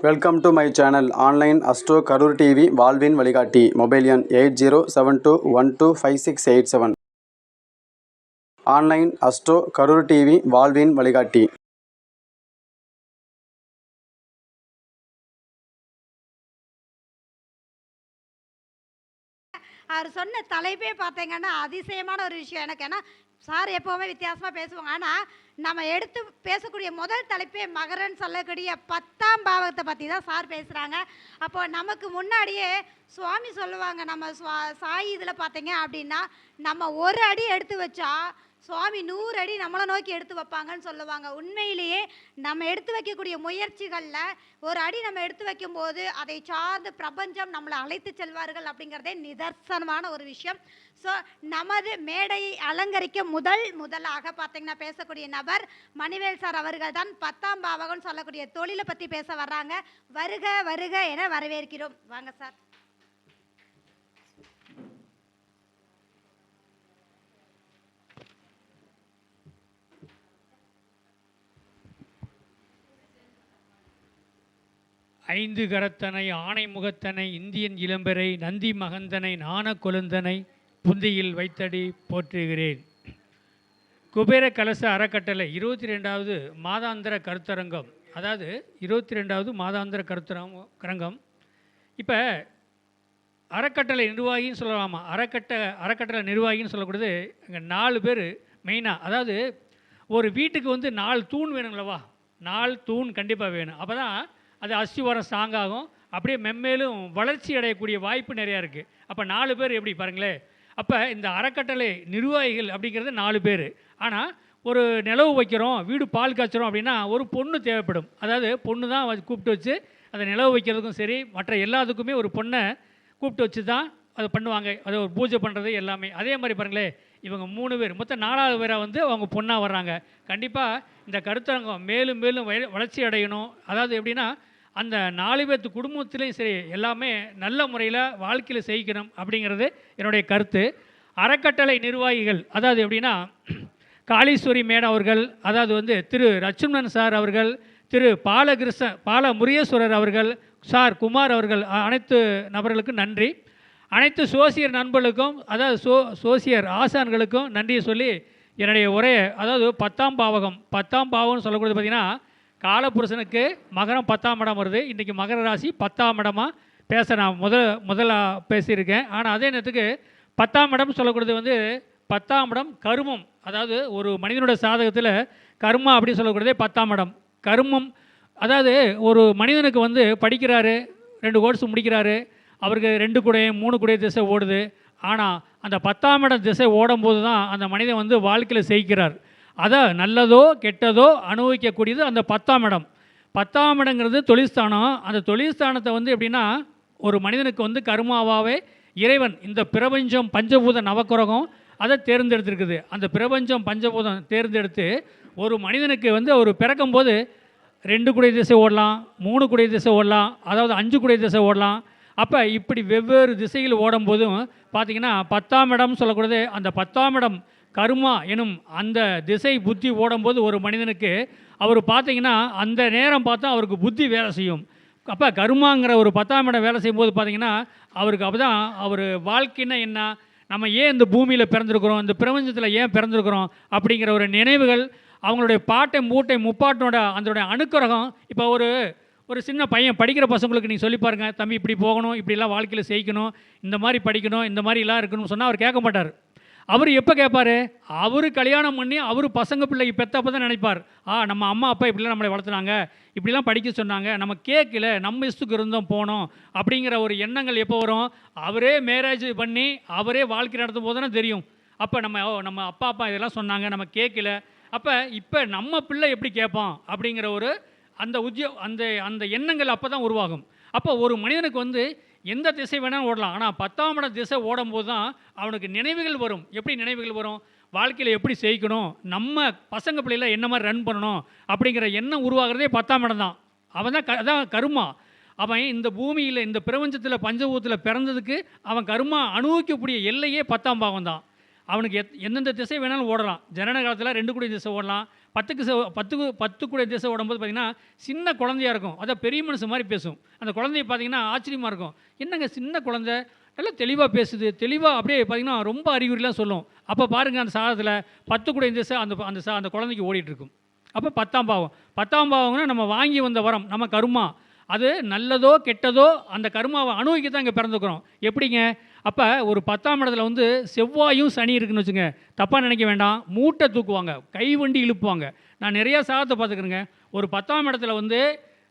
Welcome to my channel online astro Karur TV வாழ்வின் வழிகாட்டி. Mobile எண் 8072125687. ஆன்லைன் அஸ்ட்ரோ கரூர் டிவி வாழ்வின் வழிகாட்டி. அவர் சொன்ன தலைப்பே பார்த்தீங்கன்னா அதிசயமான ஒரு விஷயம் எனக்கு. ஏன்னா சார் எப்போவுமே வித்தியாசமாக பேசுவாங்க. ஆனால் நம்ம எடுத்து பேசக்கூடிய முதல் தலைப்பே மகரன்னு சொல்லக்கூடிய 10ஆம் பாவத்தை பற்றி தான் சார் பேசுகிறாங்க. அப்போ நமக்கு முன்னாடியே சுவாமி சொல்லுவாங்க, நம்ம சாய் இதில் பார்த்தீங்க அப்படின்னா நம்ம ஒரு அடி எடுத்து வச்சா சுவாமி 100 அடி நம்மளை நோக்கி எடுத்து வைப்பாங்கன்னு சொல்லுவாங்க. உண்மையிலேயே நம்ம எடுத்து வைக்கக்கூடிய முயற்சிகளில் ஒரு அடி நம்ம எடுத்து வைக்கும்போது அதை சார்ந்து பிரபஞ்சம் நம்மளை அழைத்து செல்வார்கள் அப்படிங்கிறதே நிதர்சனமான ஒரு விஷயம். ஸோ நமது மேடையை அலங்கரிக்க முதலாக பார்த்தீங்கன்னா பேசக்கூடிய நபர் மணிவேல் சார் அவர்கள் தான். 10ஆம் பாவகம்னு சொல்லக்கூடிய தொழிலை பற்றி பேச வர்றாங்க. வருக வருக என வரவேற்கிறோம். வாங்க சார். ஐந்து கரத்தனை ஆணை முகத்தனை இந்தியன் இளம்பெறை நந்தி மகந்தனை நாண கொழுந்தனை புந்தியில் வைத்தடி போற்றுகிறேன். குபேர கலச அறக்கட்டளை 22வது மாதாந்திர கருத்தரங்கம், அதாவது 22வது மாதாந்திர கருத்தரங்கம். இப்போ அறக்கட்டளை நிர்வாகின்னு சொல்லலாமா? அறக்கட்டளை நிர்வாகின்னு சொல்லக்கூடியது இங்கே 4 பேர் மெயினாக. அதாவது ஒரு வீட்டுக்கு வந்து 4 தூண் வேணுங்களவா? 4 தூண் கண்டிப்பாக வேணும். அப்போ தான் அது அஸ்திவாரம் ஸ்ட்ராங்காகும். அப்படியே மென்மேலும் வளர்ச்சி அடையக்கூடிய வாய்ப்பு நிறையா இருக்குது. அப்போ 4 பேர் எப்படி பாருங்களேன். அப்போ இந்த அறக்கட்டளை நிர்வாகிகள் அப்படிங்கிறது 4 பேர். ஆனால் ஒரு நிலவு வைக்கிறோம், வீடு பால் காய்ச்சிரும் அப்படின்னா ஒரு பொண்ணு தேவைப்படும். அதாவது பொண்ணு தான் கூப்பிட்டு வச்சு அதை நிலவு வைக்கிறதுக்கும் சரி, மற்ற எல்லாத்துக்குமே ஒரு பொண்ணை கூப்பிட்டு வச்சு தான் அதை பண்ணுவாங்க. அதை ஒரு பூஜை பண்ணுறது எல்லாமே. அதே மாதிரி பாருங்களேன், இவங்க 3 பேர் மொத்தம் 4வது பேராக வந்து அவங்க பொண்ணாக வர்றாங்க. கண்டிப்பாக இந்த கருத்தரங்கம் மேலும் மேலும் வளர்ச்சி அடையணும். அதாவது எப்படின்னா அந்த 4 பேர்த்து குடும்பத்துலேயும் சரி எல்லாமே நல்ல முறையில் வாழ்க்கையில் செய்யணும் அப்படிங்கிறது என்னுடைய கருத்து. அறக்கட்டளை நிர்வாகிகள் அதாவது எப்படின்னா காளீஸ்வரி மேடம் அவர்கள், அதாவது வந்து திரு லட்சுமணன் சார் அவர்கள், திரு பாலமுருகேஸ்வரர் அவர்கள், சார் குமார் அவர்கள், அனைத்து நபர்களுக்கும் நன்றி. அனைத்து சோசியர் நண்பர்களுக்கும், அதாவது சோசியர் ஆசான்களுக்கும் நன்றியை சொல்லி என்னுடைய உரையை, அதாவது 10ஆம் பாவம்னு சொல்லக்கூடியது பார்த்திங்கன்னா காலபுருஷனுக்கு மகரம் 10ஆம் இடம் வருது. இன்றைக்கி மகர ராசி 10ஆம் இடமாக பேச நான் முதலாக பேசியிருக்கேன். ஆனால் அதே நேரத்துக்கு 10ஆம் இடம் சொல்லக்கூடியது வந்து 10ஆம் இடம் கருமம். அதாவது ஒரு மனிதனுடைய சாதகத்தில் கர்மா அப்படின்னு சொல்லக்கூடியதே 10ஆம் இடம் கருமம். அதாவது ஒரு மனிதனுக்கு வந்து படிக்கிறாரு, 2 கோர்ஸ் முடிக்கிறாரு, அவருக்கு 2 குடை 3 குடை திசை ஓடுது. ஆனால் அந்த 10ஆம் இடம் திசை ஓடும்போது தான் அந்த மனிதன் வந்து வாழ்க்கையில் செய்கிறார். அதை நல்லதோ கெட்டதோ அனுபவிக்கக்கூடியது அந்த 10ஆம் இடம். 10ஆம் இடங்கிறது தொழில்ஸ்தானம். அந்த தொழில்ஸ்தானத்தை வந்து எப்படின்னா ஒரு மனிதனுக்கு வந்து கர்மாவாகவே இறைவன் இந்த பிரபஞ்சம் பஞ்சபூத நவக்கிரகம் அதை தேர்ந்தெடுத்துருக்குது. அந்த பிரபஞ்சம் பஞ்சபூதம் தேர்ந்தெடுத்து ஒரு மனிதனுக்கு வந்து அவர் பிறக்கும்போது 2 குடை திசை ஓடலாம், 3 குடை திசை ஓடலாம், அதாவது 5 குடை திசை ஓடலாம். அப்போ இப்படி வெவ்வேறு திசையில் ஓடும்போதும் பார்த்திங்கன்னா 10ஆம் இடம் சொல்லக்கூடாது. அந்த 10ஆம் இடம் கர்மா எனும் அந்த திசை புத்தி ஓடும்போது ஒரு மனிதனுக்கு அவர் பார்த்திங்கன்னா அந்த நேரம் பார்த்தா அவருக்கு புத்தி வேலை செய்யும். அப்போ கர்மாங்கிற ஒரு 10ஆம் இடம் வேலை செய்யும்போது பார்த்திங்கன்னா அவருக்கு அப்போ தான் அவர் வாழ்க்கைன்னா என்ன, நம்ம ஏன் இந்த பூமியில் பிறந்திருக்கிறோம், இந்த பிரபஞ்சத்தில் ஏன் பிறந்திருக்கிறோம் அப்படிங்கிற ஒரு நினைவுகள், அவங்களுடைய பாட்டை மூட்டை முப்பாட்டனோட அதோடைய அணுக்கரகம். இப்போ ஒரு சின்ன பையன் படிக்கிற பசங்களுக்கு நீங்கள் சொல்லி பாருங்கள், தம்பி இப்படி போகணும், இப்படிலாம் வாழ்க்கையில் செய்யணும், இந்த மாதிரி படிக்கணும், இந்த மாதிரிலாம் இருக்கணும்னு சொன்னால் அவர் கேட்க மாட்டார். அவர் எப்போ கேட்பார்? அவர் கல்யாணம் பண்ணி அவர் பசங்க பிள்ளைக்கு பெற்றப்போ தான் நினைப்பார், நம்ம அம்மா அப்பா இப்படிலாம் நம்மளை வளர்த்துனாங்க, இப்படிலாம் படிக்க சொன்னாங்க, நம்ம கேட்கல, நம்ம இஷ்டத்துக்கு இருந்தோம் போனோம் அப்படிங்கிற ஒரு எண்ணங்கள் எப்போ வரும்? அவரே மேரேஜ் பண்ணி அவரே வாழ்க்கை நடத்தும் போது தானே தெரியும். அப்போ நம்ம அப்பா இதெல்லாம் சொன்னாங்க, நம்ம கேட்கல, அப்போ இப்போ நம்ம பிள்ளை எப்படி கேட்பான் அப்படிங்கிற ஒரு அந்த எண்ணங்கள் அப்போ தான் உருவாகும். அப்போ ஒரு மனிதனுக்கு வந்து எந்த திசை வேணாலும் ஓடலாம். ஆனால் 10ஆம் இடம் திசை ஓடும்போது தான் அவனுக்கு நினைவுகள் வரும். எப்படி நினைவுகள் வரும்? வாழ்க்கையில் எப்படி செய்யணும், நம்ம பசங்க பிள்ளையில் என்ன மாதிரி ரன் பண்ணணும் அப்படிங்கிற எண்ணம் உருவாகிறதே 10ஆம் இடம் தான். அதான் கர்மா. அவன் இந்த பூமியில் இந்த பிரபஞ்சத்தில் பஞ்சபூதத்தில் பிறந்ததுக்கு அவன் கர்மா அனுபவிக்கக்கூடிய எல்லையே 10ஆம் பாவம் தான். அவனுக்கு எந்தெந்த திசை வேணாலும் ஓடலாம். ஜனன காலத்தில் 2 குடை திசை ஓடலாம், பத்து கூட திசை ஓடும்போது பார்த்திங்கன்னா சின்ன குழந்தையாக இருக்கும், அதான் பெரிய மனுஷன் மாதிரி பேசும். அந்த குழந்தைய பார்த்திங்கன்னா ஆச்சரியமாக இருக்கும், என்னங்க சின்ன குழந்தை நல்லா தெளிவாக பேசுது, தெளிவாக அப்படியே பார்த்திங்கன்னா ரொம்ப அறிகுறிலாம் சொல்லும். அப்போ பாருங்கள் அந்த சாதத்தில் 10 கூட திசை அந்த குழந்தைக்கு ஓடிட்டுருக்கும். அப்போ 10ஆம் பாவம். 10ஆம் பாவம்னா நம்ம வாங்கி வந்த வரம், நம்ம கருமா, அது நல்லதோ கெட்டதோ அந்த கருமாவை அனுபவிக்க தான் இங்கே பிறந்துக்கிறோம். எப்படிங்க? அப்போ ஒரு 10ஆம் இடத்துல வந்து செவ்வாயும் சனி இருக்குன்னு வச்சுங்க, தப்பாக நினைக்க வேண்டாம், மூட்டை தூக்குவாங்க, கைவண்டி இழுப்புவாங்க. நான் நிறையா சாதத்தை பார்த்துக்கிறேங்க. ஒரு 10ஆம் இடத்துல வந்து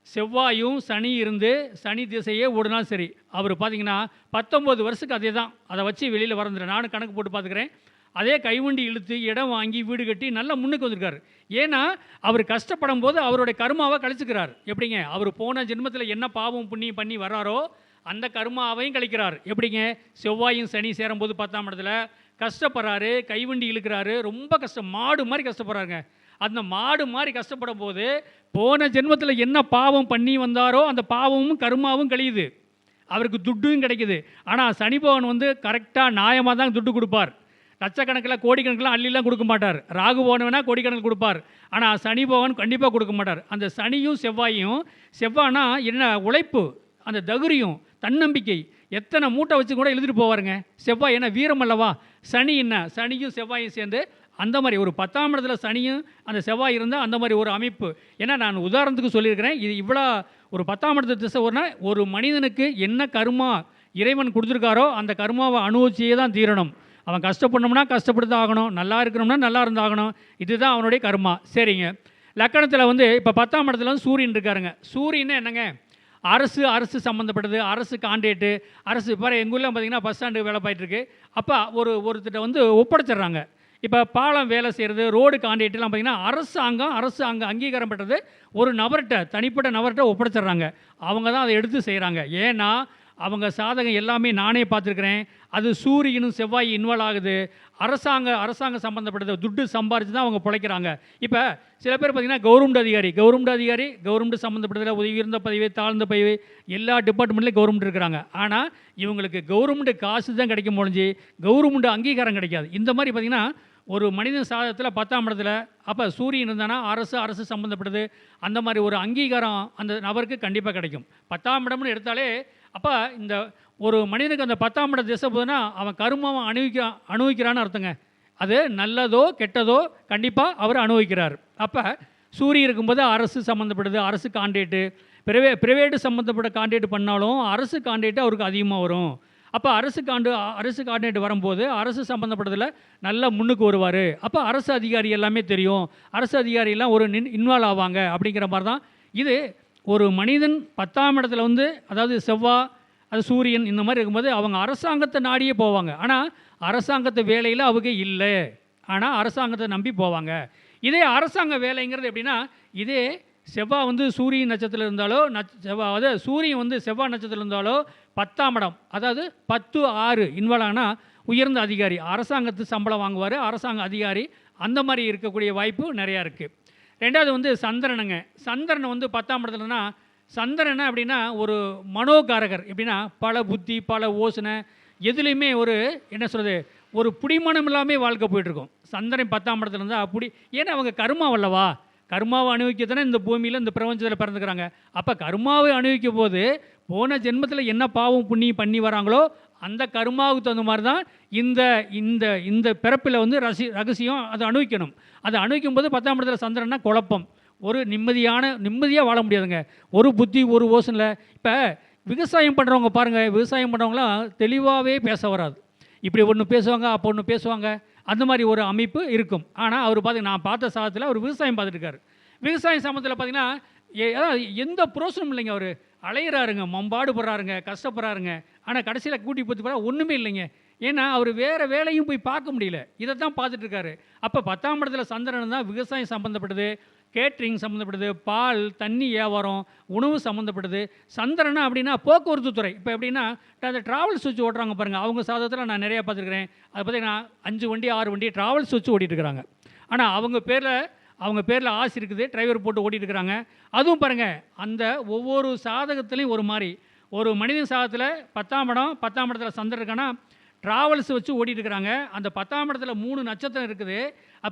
செவ்வாயும் சனி இருந்து சனி திசையே ஓடுனாலும் சரி, அவர் பார்த்தீங்கன்னா 19 வருஷத்துக்கு அதே தான், அதை வச்சு வெளியில் வரந்துடுறேன். நானும் கணக்கு போட்டு பார்த்துக்கிறேன். அதே கைவண்டி இழுத்து இடம் வாங்கி வீடு கட்டி நல்லா முன்னுக்கு வந்திருக்காரு. ஏன்னா அவர் கஷ்டப்படும் போது அவருடைய கருமாவை கழிச்சுக்கிறார். எப்படிங்க? அவர் போன ஜென்மத்தில் என்ன பாவம் புண்ணியம் பண்ணி வர்றாரோ அந்த கருமாவையும் கழிக்கிறார். எப்படிங்க? செவ்வாயும் சனி சேரும்போது 10ஆம் இடத்துல கஷ்டப்படுறாரு, கைவண்டி இழுக்கிறாரு, ரொம்ப கஷ்டம், மாடு மாதிரி கஷ்டப்படுறாருங்க. அந்த மாடு மாதிரி கஷ்டப்படும் போது போன ஜென்மத்தில் என்ன பாவம் பண்ணி வந்தாரோ அந்த பாவமும் கருமாவும் கழியுது, அவருக்கு துட்டும் கிடைக்குது. ஆனால் சனி பகவான் வந்து கரெக்டாக நியாயமாக தான் துட்டு கொடுப்பார். லட்சக்கணக்கில் கோடிக்கணக்கில் அள்ளிலாம் கொடுக்க மாட்டார். ராகு பகவான் கோடிக்கணக்கில் கொடுப்பார், ஆனால் சனி பகவான் கண்டிப்பாக கொடுக்க மாட்டார். அந்த சனியும் செவ்வாயும், செவ்வாய்னா என்ன உழைப்பு, அந்த தகுரியும் தன்னம்பிக்கை, எத்தனை மூட்டை வச்சு கூட எழுதிட்டு போவாருங்க. செவ்வாய் என்ன வீரம் அல்லவா? சனி என்ன? சனியும் செவ்வாயும் சேர்ந்து அந்த மாதிரி ஒரு 10ஆம் இடத்துல சனியும் அந்த செவ்வாய் இருந்தால் அந்த மாதிரி ஒரு அமைப்பு. ஏன்னா நான் உதாரணத்துக்கு சொல்லியிருக்கிறேன். இது இவ்வளோ ஒரு 10ஆம் இடத்து திசை ஒரு மனிதனுக்கு என்ன கருமா இறைவன் கொடுத்துருக்காரோ அந்த கருமாவை அனுபவிச்சியே தான் தீரணும். அவன் கஷ்டப்படணும்னா கஷ்டப்பட்டு தான் ஆகணும், நல்லா இருக்கணும்னா நல்லா இருந்தாகணும். இதுதான் அவனுடைய கர்மா. சரிங்க. லக்கணத்தில் வந்து இப்போ 10ஆம் இடத்துல வந்து சூரியன் இருக்காருங்க. சூரியன் என்னங்க? அரசு சம்மந்தப்பட்டது, அரசு கான்ட்ராக்டு, அரசு இப்போ எங்கள் ஊரில் பார்த்திங்கன்னா பஸ் ஸ்டாண்டு வேலை போயிட்டுருக்கு. அப்போ ஒருத்தட்ட வந்து ஒப்படைச்சிட்றாங்க. இப்போ பாலம் வேலை செய்கிறது, ரோடு கான்ட்ராக்ட்லாம் பார்த்திங்கன்னா அரசு அங்கே அங்கீகாரம் பெற்றது ஒரு நபர்கிட்ட, தனிப்பட்ட நபர்கிட்ட ஒப்படைச்சிட்றாங்க. அவங்க தான் அதை எடுத்து செய்கிறாங்க. ஏன்னா அவங்க சாதகம் எல்லாமே நானே பார்த்துருக்குறேன். அது சூரியனும் செவ்வாய் இன்வால்வ் ஆகுது. அரசாங்க சம்மந்தப்பட்டது துட்டு சம்பாரித்து தான் அவங்க பிழைக்கிறாங்க. இப்போ சில பேர் பார்த்திங்கன்னா கவர்மெண்ட் சம்மந்தப்பட்டதில் உயர்ந்த பதவி, தாழ்ந்த பதவி, எல்லா டிபார்ட்மெண்ட்லேயும் கவர்மெண்ட் இருக்கிறாங்க. ஆனால் இவங்களுக்கு கவர்மெண்ட் காசு தான் கிடைக்கும் போலஞ்சு கவர்மெண்ட் அங்கீகாரம் கிடைக்காது. இந்த மாதிரி பார்த்திங்கன்னா ஒரு மனிதன் சாதத்தில் 10ஆம் இடத்துல அப்போ சூரியன் இருந்தானா அரசு சம்மந்தப்பட்டது அந்த மாதிரி ஒரு அங்கீகாரம் அந்த நபருக்கு கண்டிப்பாக கிடைக்கும். 10ஆம் இடம்னு எடுத்தாலே அப்போ இந்த ஒரு மனிதனுக்கு அந்த 10ஆம் இட திசை போதுன்னா அவன் கருமாவை அனுபவிக்கிறான்னு அர்த்தங்க. அது நல்லதோ கெட்டதோ கண்டிப்பாக அவர் அனுபவிக்கிறார். அப்போ சூரியன் இருக்கும்போது அரசு சம்மந்தப்பட்டது, அரசு கான்ட்ராக்டு, பிரைவேட்டு சம்மந்தப்பட்ட கான்ட்ராக்ட் பண்ணாலும் அரசு கான்ட்ராக்டு அவருக்கு அதிகமாக வரும். அப்போ அரசு கான்ட்ராக்ட் வரும்போது அரசு சம்மந்தப்பட்டதில் நல்லா முன்னுக்கு வருவார். அப்போ அரசு அதிகாரி எல்லாமே தெரியும், அரசு அதிகாரியெல்லாம் ஒரு இன்வால்வ் ஆவாங்க. அப்படிங்கிற மாதிரி தான் இது. ஒரு மனிதன் 10ஆம் இடத்துல வந்து அதாவது செவ்வாய், அது சூரியன் இந்த மாதிரி இருக்கும்போது அவங்க அரசாங்கத்தை நாடியே போவாங்க. ஆனால் அரசாங்கத்து வேலையில் அவங்க இல்லை, ஆனால் அரசாங்கத்தை நம்பி போவாங்க. இதே அரசாங்க வேலைங்கிறது எப்படின்னா, இதே செவ்வாய் வந்து சூரியன் நட்சத்திரத்தில் இருந்தாலோ அதாவது சூரியன் வந்து செவ்வாய் நட்சத்திரத்தில் இருந்தாலோ 10ஆம் இடம் அதாவது 10/6 இன்வால்வ் ஆனால் உயர்ந்த அதிகாரி, அரசாங்கத்து சம்பளம் வாங்குவார், அரசாங்க அதிகாரி, அந்த மாதிரி இருக்கக்கூடிய வாய்ப்பு நிறையா இருக்குது. ரெண்டாவது வந்து சந்திரனுங்க. சந்திரன் வந்து 10ஆம் இடத்துலனா சந்திரன் அப்படின்னா ஒரு மனோகாரகர். எப்படின்னா பல புத்தி, பல யோசனை, எதுலேயுமே ஒரு என்ன சொல்கிறது, ஒரு பிடிமானம் இல்லாமல் வாழ்க்கை போயிட்டுருக்கும். சந்திரன் 10ஆம் இடத்துல இருந்தால் அப்படி, ஏன்னா அவங்க கர்மாவல்லவா, கர்மாவை அனுபவிக்கத்தானே இந்த பூமியில் இந்த பிரபஞ்சத்தில் பிறந்துக்கிறாங்க. அப்போ கர்மாவை அனுபவிக்கும் போது போன ஜென்மத்தில் என்ன பாவம் புண்ணியம் பண்ணி வராங்களோ அந்த கர்மாவுக்கு தகுந்த மாதிரி தான் இந்த இந்த இந்த பிறப்பில் வந்து ரகசியம் அதை அனுபவிக்கணும். அதை அனுபவிக்கும் போது 10ஆம் இடத்துல சந்திரன்னா குழப்பம், ஒரு நிம்மதியாக வாழ முடியாதுங்க. ஒரு புத்தி ஒரு யோசனை. இப்போ விவசாயம் பண்ணுறவங்க பாருங்கள், விவசாயம் பண்ணுறவங்களாம் தெளிவாகவே பேச வராது. இப்படி ஒன்று பேசுவாங்க, அப்போ ஒன்று பேசுவாங்க, அந்த மாதிரி ஒரு அமைப்பு இருக்கும். ஆனால் அவர் பார்த்திங்கன்னா நான் பார்த்த சாதத்தில் அவர் விவசாயம் பார்த்துட்டுருக்காரு. விவசாயம் சம்மந்தத்தில் பார்த்திங்கன்னா அதாவது எந்த புரோசனமும் இல்லைங்க. அவர் அலையிறாருங்க, மம்பாடு போடுறாருங்க, கஷ்டப்படுறாருங்க. ஆனால் கடைசியில் கூட்டி போட்டு போகிறா ஒன்றுமே இல்லைங்க. ஏன்னா அவர் வேறு வேலையும் போய் பார்க்க முடியல, இதை தான் பார்த்துட்ருக்காரு. அப்போ 10ஆம் இடத்துல சந்திரன் தான் விவசாயம் சம்மந்தப்பட்டது, கேட்ரிங் சம்மந்தப்பட்டது, பால் தண்ணி வியாபாரம், உணவு சம்மந்தப்பட்டது. சந்திரனா அப்படின்னா போக்குவரத்து துறை. இப்போ எப்படின்னா அந்த ட்ராவல்ஸ் வச்சு ஓட்டுறாங்க பாருங்கள், அவங்க சாதத்தில் நான் நிறையா பார்த்துருக்குறேன். அது பார்த்திங்கன்னா 5 வண்டி 6 வண்டி ட்ராவல்ஸ் வச்சு ஓட்டிகிட்ருக்குறாங்க. ஆனால் அவங்க பேரில் ஆசை இருக்குது, டிரைவர் போட்டு ஓட்டிகிட்ருக்குறாங்க. அதுவும் பாருங்கள், அந்த ஒவ்வொரு சாதகத்துலேயும் ஒரு மாதிரி. ஒரு மனிதன் சாதத்தில் 10ஆம் இடத்துல சந்திரன் இருக்கானா ட்ராவல்ஸ் வச்சு ஓட்டிகிட்ருக்குறாங்க. அந்த 10ஆம் இடத்துல 3 நட்சத்திரம் இருக்குது.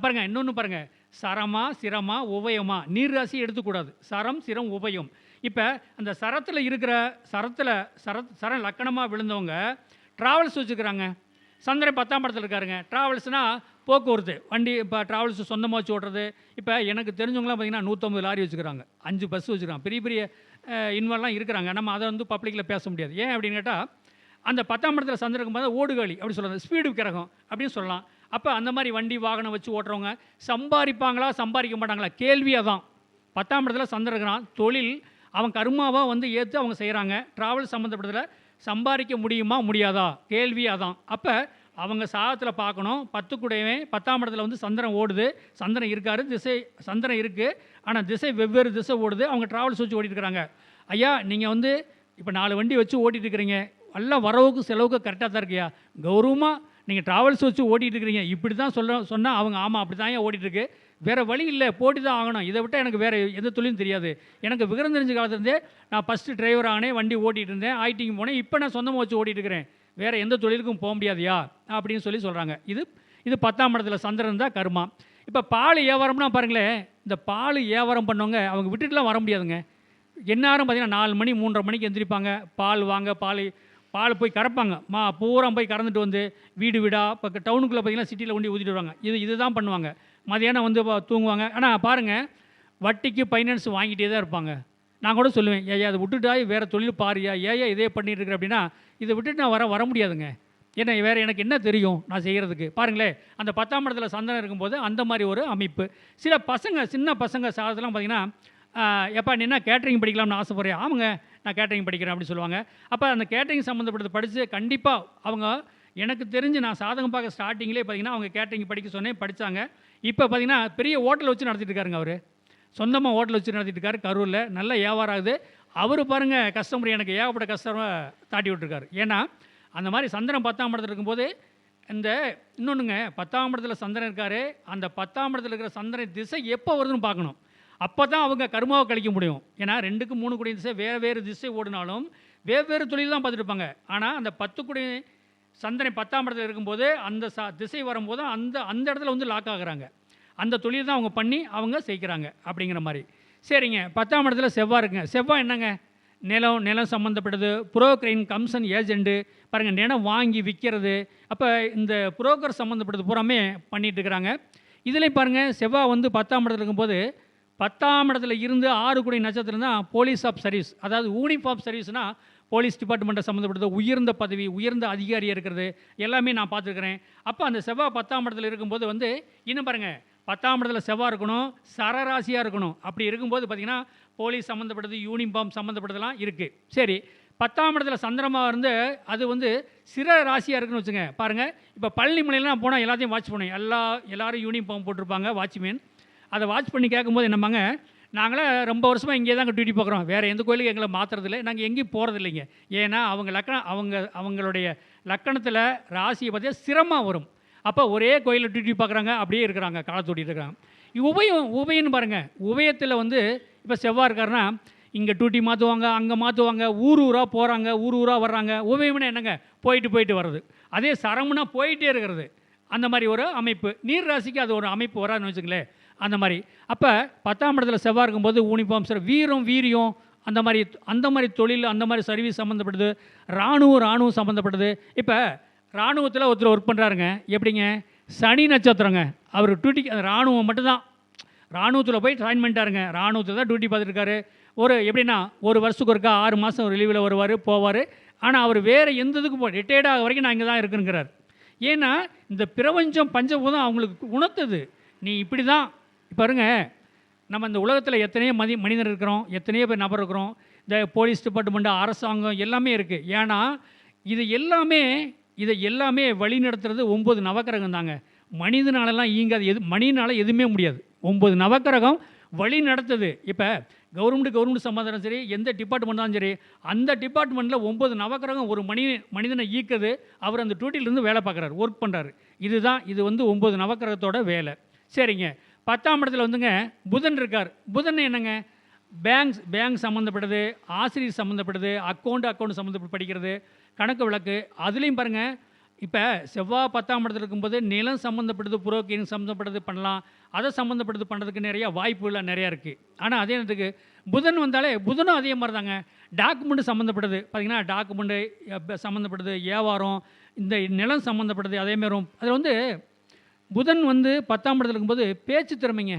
பாருங்க இன்னொன்று பாருங்கள், சரமா சிரமா உபயமா, நீர் ராசி எடுத்துக்கூடாது. சரம் சிரம் உபயம். இப்போ அந்த சரத்தில் இருக்கிற சரம் லக்கணமாக விழுந்தவங்க ட்ராவல்ஸ் வச்சுக்கிறாங்க. சந்திரன் 10ஆம் இடத்துல இருக்காருங்க. ட்ராவல்ஸ்னால் போக்குவரத்து வண்டி, இப்போ ட்ராவல்ஸ் சொந்தமாக வச்சு ஓட்டுறது. இப்போ எனக்கு தெரிஞ்சவங்களாம் பார்த்திங்கன்னா 150 லாரி வச்சுக்கிறாங்க, 5 பஸ் வச்சுக்கிறாங்க, பெரிய பெரிய இன்வால்வ்லாம் இருக்கிறாங்க. நம்ம அதை வந்து பப்ளிக்கில் பேச முடியாது. ஏன் அப்படின்னு கேட்டால், அந்த 10ஆம் இடத்துல சந்திரன் இருக்கும்போது ஓடுகாலி அப்படி சொல்கிறது, ஸ்பீடு கிரகம் அப்படின்னு சொல்லலாம். அப்போ அந்த மாதிரி வண்டி வாகனம் வச்சு ஓட்டுறவங்க சம்பாதிப்பாங்களா சம்பாதிக்க மாட்டாங்களா, கேள்வியாக தான். 10ஆம் இடத்துல சந்திரன் இருக்கிறான், தொழில் அவன் கர்மாவாக வந்து ஏற்று அவங்க செய்கிறாங்க. ட்ராவல் சம்மந்தப்பட்டதில் சம்பாதிக்க முடியுமா முடியாதா, கேள்வியாக தான். அப்போ அவங்க சாதத்தில் பார்க்கணும். 10ஆம் இடத்துல வந்து சந்திரன் ஓடுது, சந்திரன் இருக்காரு, சந்திரன் இருக்குது, ஆனால் திசை வெவ்வேறு திசை ஓடுது. அவங்க ட்ராவல்ஸ் வச்சு ஓட்டிகிட்டு இருக்கிறாங்க. ஐயா நீங்கள் வந்து இப்போ 4 வண்டி வச்சு ஓட்டிகிட்டு இருக்கிறீங்க, எல்லாம் வரவுக்கு செலவுக்கு கரெக்டாக தான் இருக்கியா, கௌரவமாக நீங்கள் ட்ராவல்ஸ் வச்சு ஓட்டிகிட்டு இருக்கிறீங்க, இப்படி தான் சொன்னால் அவங்க ஆமாம் அப்படி தான் ஏன் ஓட்டிகிட்ருக்கு, வேறு வழி இல்லை, போட்டி தான் ஆகணும், இதை விட்டால் எனக்கு வேறு எந்த தொழிலும் தெரியாது, எனக்கு விவரம் தெரிஞ்ச காலத்துலேருந்தே நான் ஃபஸ்ட்டு டிரைவர் ஆனேன், வண்டி ஓட்டிகிட்டு இருந்தேன், ஐடிக்கு போனேன், இப்போ நான் சொந்தமாக வச்சு ஓட்டிகிட்டு இருக்கிறேன், வேறு எந்த தொழிலுக்கும் போக முடியாதுயா அப்படின்னு சொல்கிறாங்க. இது 10ஆம் இடத்துல சந்திரன் தான் கர்மா. இப்போ பால் வியாபாரம்னா பாருங்களேன், இந்த பால் வியாபாரம் பண்ணவங்க அவங்க விட்டுட்டுலாம் வர முடியாதுங்க. எந்நேரம் பார்த்தீங்கன்னா 4 மணி 3:30 மணிக்கு எந்திரிப்பாங்க, பால் வாங்க, பால் போய் கறப்பாங்க, பூரா போய் கறந்துட்டு வந்து வீடு வீடாக இப்போ டவுனுக்குள்ளே பார்த்தீங்கன்னா சிட்டியில் கொண்டு ஊற்றிட்டு வருவாங்க. இதுதான் பண்ணுவாங்க. மதியானம் வந்து தூங்குவாங்க. ஆனால் பாருங்கள், வட்டிக்கு ஃபைனான்ஸ் வாங்கிட்டே தான் இருப்பாங்க. நான் கூட சொல்லுவேன், ஏயா அதை விட்டுட்டாய் வேறு தொழில் பாரியா, ஏயா இதே பண்ணிட்டு இருக்கிற அப்படின்னா, இதை விட்டுட்டு நான் வர முடியாதுங்க, ஏன்னா வேறு எனக்கு என்ன தெரியும் நான் செய்கிறதுக்கு. பாருங்களேன், அந்த 10ஆம் இடத்துல சந்திரன் இருக்கும்போது அந்த மாதிரி ஒரு அமைப்பு. சின்ன பசங்க சாதத்தெல்லாம் பார்த்தீங்கன்னா, எப்பா நீ என்ன கேட்ரிங் படிக்கலாம்னு ஆசைப்படுறேன், ஆமாங்க நான் கேட்ரிங் படிக்கிறேன் அப்படின்னு சொல்லுவாங்க. அப்போ அந்த கேட்ரிங் சம்மந்தப்பட்டது படித்து கண்டிப்பாக அவங்க, எனக்கு தெரிஞ்சு நான் சாதகம் பார்க்க ஸ்டார்டிங்லேயே பார்த்தீங்கன்னா அவங்க கேட்ரிங் படிக்க சொன்னேன், படித்தாங்க. இப்போ பார்த்தீங்கன்னா பெரிய ஹோட்டல் வச்சு நடத்திட்டு இருக்காருங்க. அவர் சொந்தமாக ஹோட்டல் வச்சு நடத்திட்டு இருக்காரு கரூரில், நல்ல வியாபாரம் ஆகுது. அவர் பாருங்கள், கஸ்டமர் எனக்கு ஏகப்பட்ட கஸ்டமரை தாட்டி விட்டுருக்காரு. ஏன்னா அந்த மாதிரி சந்திரன் 10ஆம் இடத்துல இருக்கும்போது இன்னொன்றுங்க, 10ஆம் இடத்துல சந்திரன் இருக்கார், அந்த 10ஆம் இடத்துல இருக்கிற சந்திரன் திசை எப்போ வருதுன்னு பார்க்கணும். அப்போ தான் அவங்க கர்மாவை கழிக்க முடியும். ஏன்னா 2க்கு 3 கூடிய திசை வேறு திசை ஓடினாலும் வெவ்வேறு தொழில் தான் பார்த்துட்டு இருப்பாங்க. ஆனால் அந்த 10 கூடிய சந்திரன் 10ஆம் இடத்துல இருக்கும்போது அந்த திசை வரும்போது அந்த இடத்துல வந்து லாக் ஆகுறாங்க. அந்த தொழில் தான் அவங்க பண்ணி அவங்க செய்கிறாங்க அப்படிங்கிற மாதிரி. சரிங்க, 10ஆம் இடத்துல செவ்வாய் இருக்குங்க. செவ்வாய் என்னங்க, நிலம் சம்மந்தப்பட்டது, புரோக்கரின் கமிஷன் ஏஜெண்ட்டு பாருங்கள், நிலம் வாங்கி விற்கிறது. அப்போ இந்த புரோக்கர் சம்மந்தப்பட்டது பூராமே பண்ணிகிட்டு இருக்கிறாங்க. இதுலேயும் பாருங்கள், செவ்வாய் வந்து 10ஆம் இடத்துல இருக்கும்போது 10ஆம் இடத்துல இருந்து 6 கூடிய நட்சத்திரம் தான் போலீஸ் ஆஃப் சர்வீஸ், அதாவது யூனிஃபார்ம் சர்வீஸ்னால் போலீஸ் டிபார்ட்மெண்ட்டை சம்மந்தப்பட்டது, உயர்ந்த பதவி, உயர்ந்த அதிகாரியாக இருக்கிறது எல்லாமே நான் பார்த்துருக்குறேன். அப்போ அந்த செவ்வாய் 10ஆம் இடத்துல இருக்கும்போது வந்து இன்னும் பாருங்கள், 10ஆம் இடத்துல செவ்வாய் இருக்கணும், சரராசியாக இருக்கணும். அப்படி இருக்கும்போது பார்த்திங்கன்னா போலீஸ் சம்மந்தப்பட்டது, யூனிஃபார்ம் சம்மந்தப்பட்டதெல்லாம் இருக்குது. சரி, 10ஆம் இடத்துல சந்திரமாக இருந்து அது வந்து சிற ராசியாக இருக்குன்னு வச்சுங்க. பாருங்கள், இப்போ பழனி மலையெல்லாம் போனால் எல்லாத்தையும் வாட்ச் பண்ணுவேன், எல்லோரும் யூனிஃபார்ம் போட்டிருப்பாங்க, வாட்ச்மேன். அதை வாட்ச் பண்ணி கேட்கும்போது என்னம்பாங்க, நாங்களே ரொம்ப வருஷமாக இங்கே தாங்க டியூட்டி பார்க்குறோம், வேறு எந்த கோயிலுக்கும் எங்களை மாற்றுறதில்லை, நாங்கள் எங்கேயும் போகிறதில்லைங்க. ஏன்னா அவங்களுடைய லக்கணத்தில் ராசியை பார்த்தா சிரமமாக வரும். அப்போ ஒரே கோயிலில் டியூட்டி பார்க்குறாங்க, அப்படியே இருக்கிறாங்க, காலத்தோட்டிகிட்டு இருக்கிறாங்க. உபயம்னு பாருங்கள், உபயத்தில் வந்து இப்போ செவ்வாய் இருக்காருன்னா இங்கே டியூட்டி மாற்றுவாங்க, அங்கே மாற்றுவாங்க, ஊராக போகிறாங்க, ஊராக வர்றாங்க. உபயம்னா என்னங்க, போயிட்டு வர்றது. அதே சரம்னா போயிட்டே இருக்கிறது. அந்த மாதிரி ஒரு அமைப்பு. நீர் ராசிக்கு அது ஒரு அமைப்பு வராதுன்னு வச்சுங்களேன், அந்த மாதிரி. அப்போ 10ஆம் இடத்துல செவ்வாய் இருக்கும்போது யூனிஃபார்ம் வீரியம் அந்த மாதிரி தொழில், அந்த மாதிரி சர்வீஸ் சம்மந்தப்பட்டது, இராணுவம் சம்மந்தப்பட்டது. இப்போ இராணுவத்தில் ஒருத்தர் ஒர்க் பண்ணுறாருங்க, எப்படிங்க, சனி நட்சத்திரங்க, அவர் டியூட்டிக்கு அந்த இராணுவம் மட்டும்தான், இராணுவத்தில் போய் ஜாயின் பண்ணிட்டாருங்க, இராணுவத்தில் தான் டியூட்டி பார்த்துருக்காரு. எப்படின்னா ஒரு வருஷத்துக்கு ஒருக்கா 6 மாதம் ஒரு லீவில் வருவார் போவார். ஆனால் அவர் வேறு எந்த இதுக்கும் ரிட்டையர்ட் ஆக வரைக்கும் நான் இங்கே தான் இருக்குங்கிறார். ஏன்னா இந்த பிரபஞ்சம் பஞ்சபூதம் அவங்களுக்கு உணர்த்துது, நீ இப்படி தான். இப்போ பாருங்க, நம்ம இந்த உலகத்தில் எத்தனையோ மனிதர் இருக்கிறோம், எத்தனையோ பேர் நபர் இருக்கிறோம், இந்த போலீஸ் டிபார்ட்மெண்ட்டு, அரசாங்கம் எல்லாமே இருக்குது. ஏன்னா இதை எல்லாமே வழி நடத்துறது 9 நவக்கிரகம் தாங்க. மனிதனாலலாம் இயங்காது, மனிதனால் எதுவுமே முடியாது. 9 நவக்கிரகம் வழி நடத்துது. இப்போ கவர்மெண்ட் சமாதானம் சரி, எந்த டிபார்ட்மெண்ட் தான் சரி, அந்த டிபார்ட்மெண்ட்டில் 9 நவக்கிரகம் ஒரு மனிதனை ஈக்குது. அவர் அந்த டியூட்டியிலேருந்து வேலை பார்க்குறாரு, ஒர்க் பண்ணுறாரு. இது வந்து 9 நவக்கிரகத்தோட வேலை. சரிங்க, 10ஆம் இடத்துல வந்துங்க புதன் இருக்கார். புதன் என்னங்க, பேங்க் சம்மந்தப்பட்டது, ஆசிரியர் சம்மந்தப்பட்டது, அக்கௌண்ட் சம்மந்தப்பட்டு படிக்கிறது, கணக்கு வழக்கு. அதுலேயும் பாருங்கள், இப்போ செவ்வாய் 10ஆம் இடத்துல இருக்கும்போது நிலம் சம்மந்தப்பட்டது, புரோக்கிங் சம்மந்தப்பட்டது பண்ணலாம். அதை சம்மந்தப்பட்டது பண்ணுறதுக்கு நிறையா வாய்ப்புகள் நிறையா இருக்குது. ஆனால் அதே நேரத்துக்கு புதன் வந்தாலே புதனும் அதே மாதிரி தாங்க. டாக்குமெண்ட்டு சம்மந்தப்பட்டது பார்த்தீங்கன்னா, டாக்குமெண்ட்டு சம்மந்தப்பட்டது, வியாபாரம், இந்த நிலம் சம்மந்தப்பட்டது அதேமாரி வரும். அதில் வந்து புதன் வந்து 10ஆம் இடத்துல இருக்கும்போது பேச்சு திறமைங்க.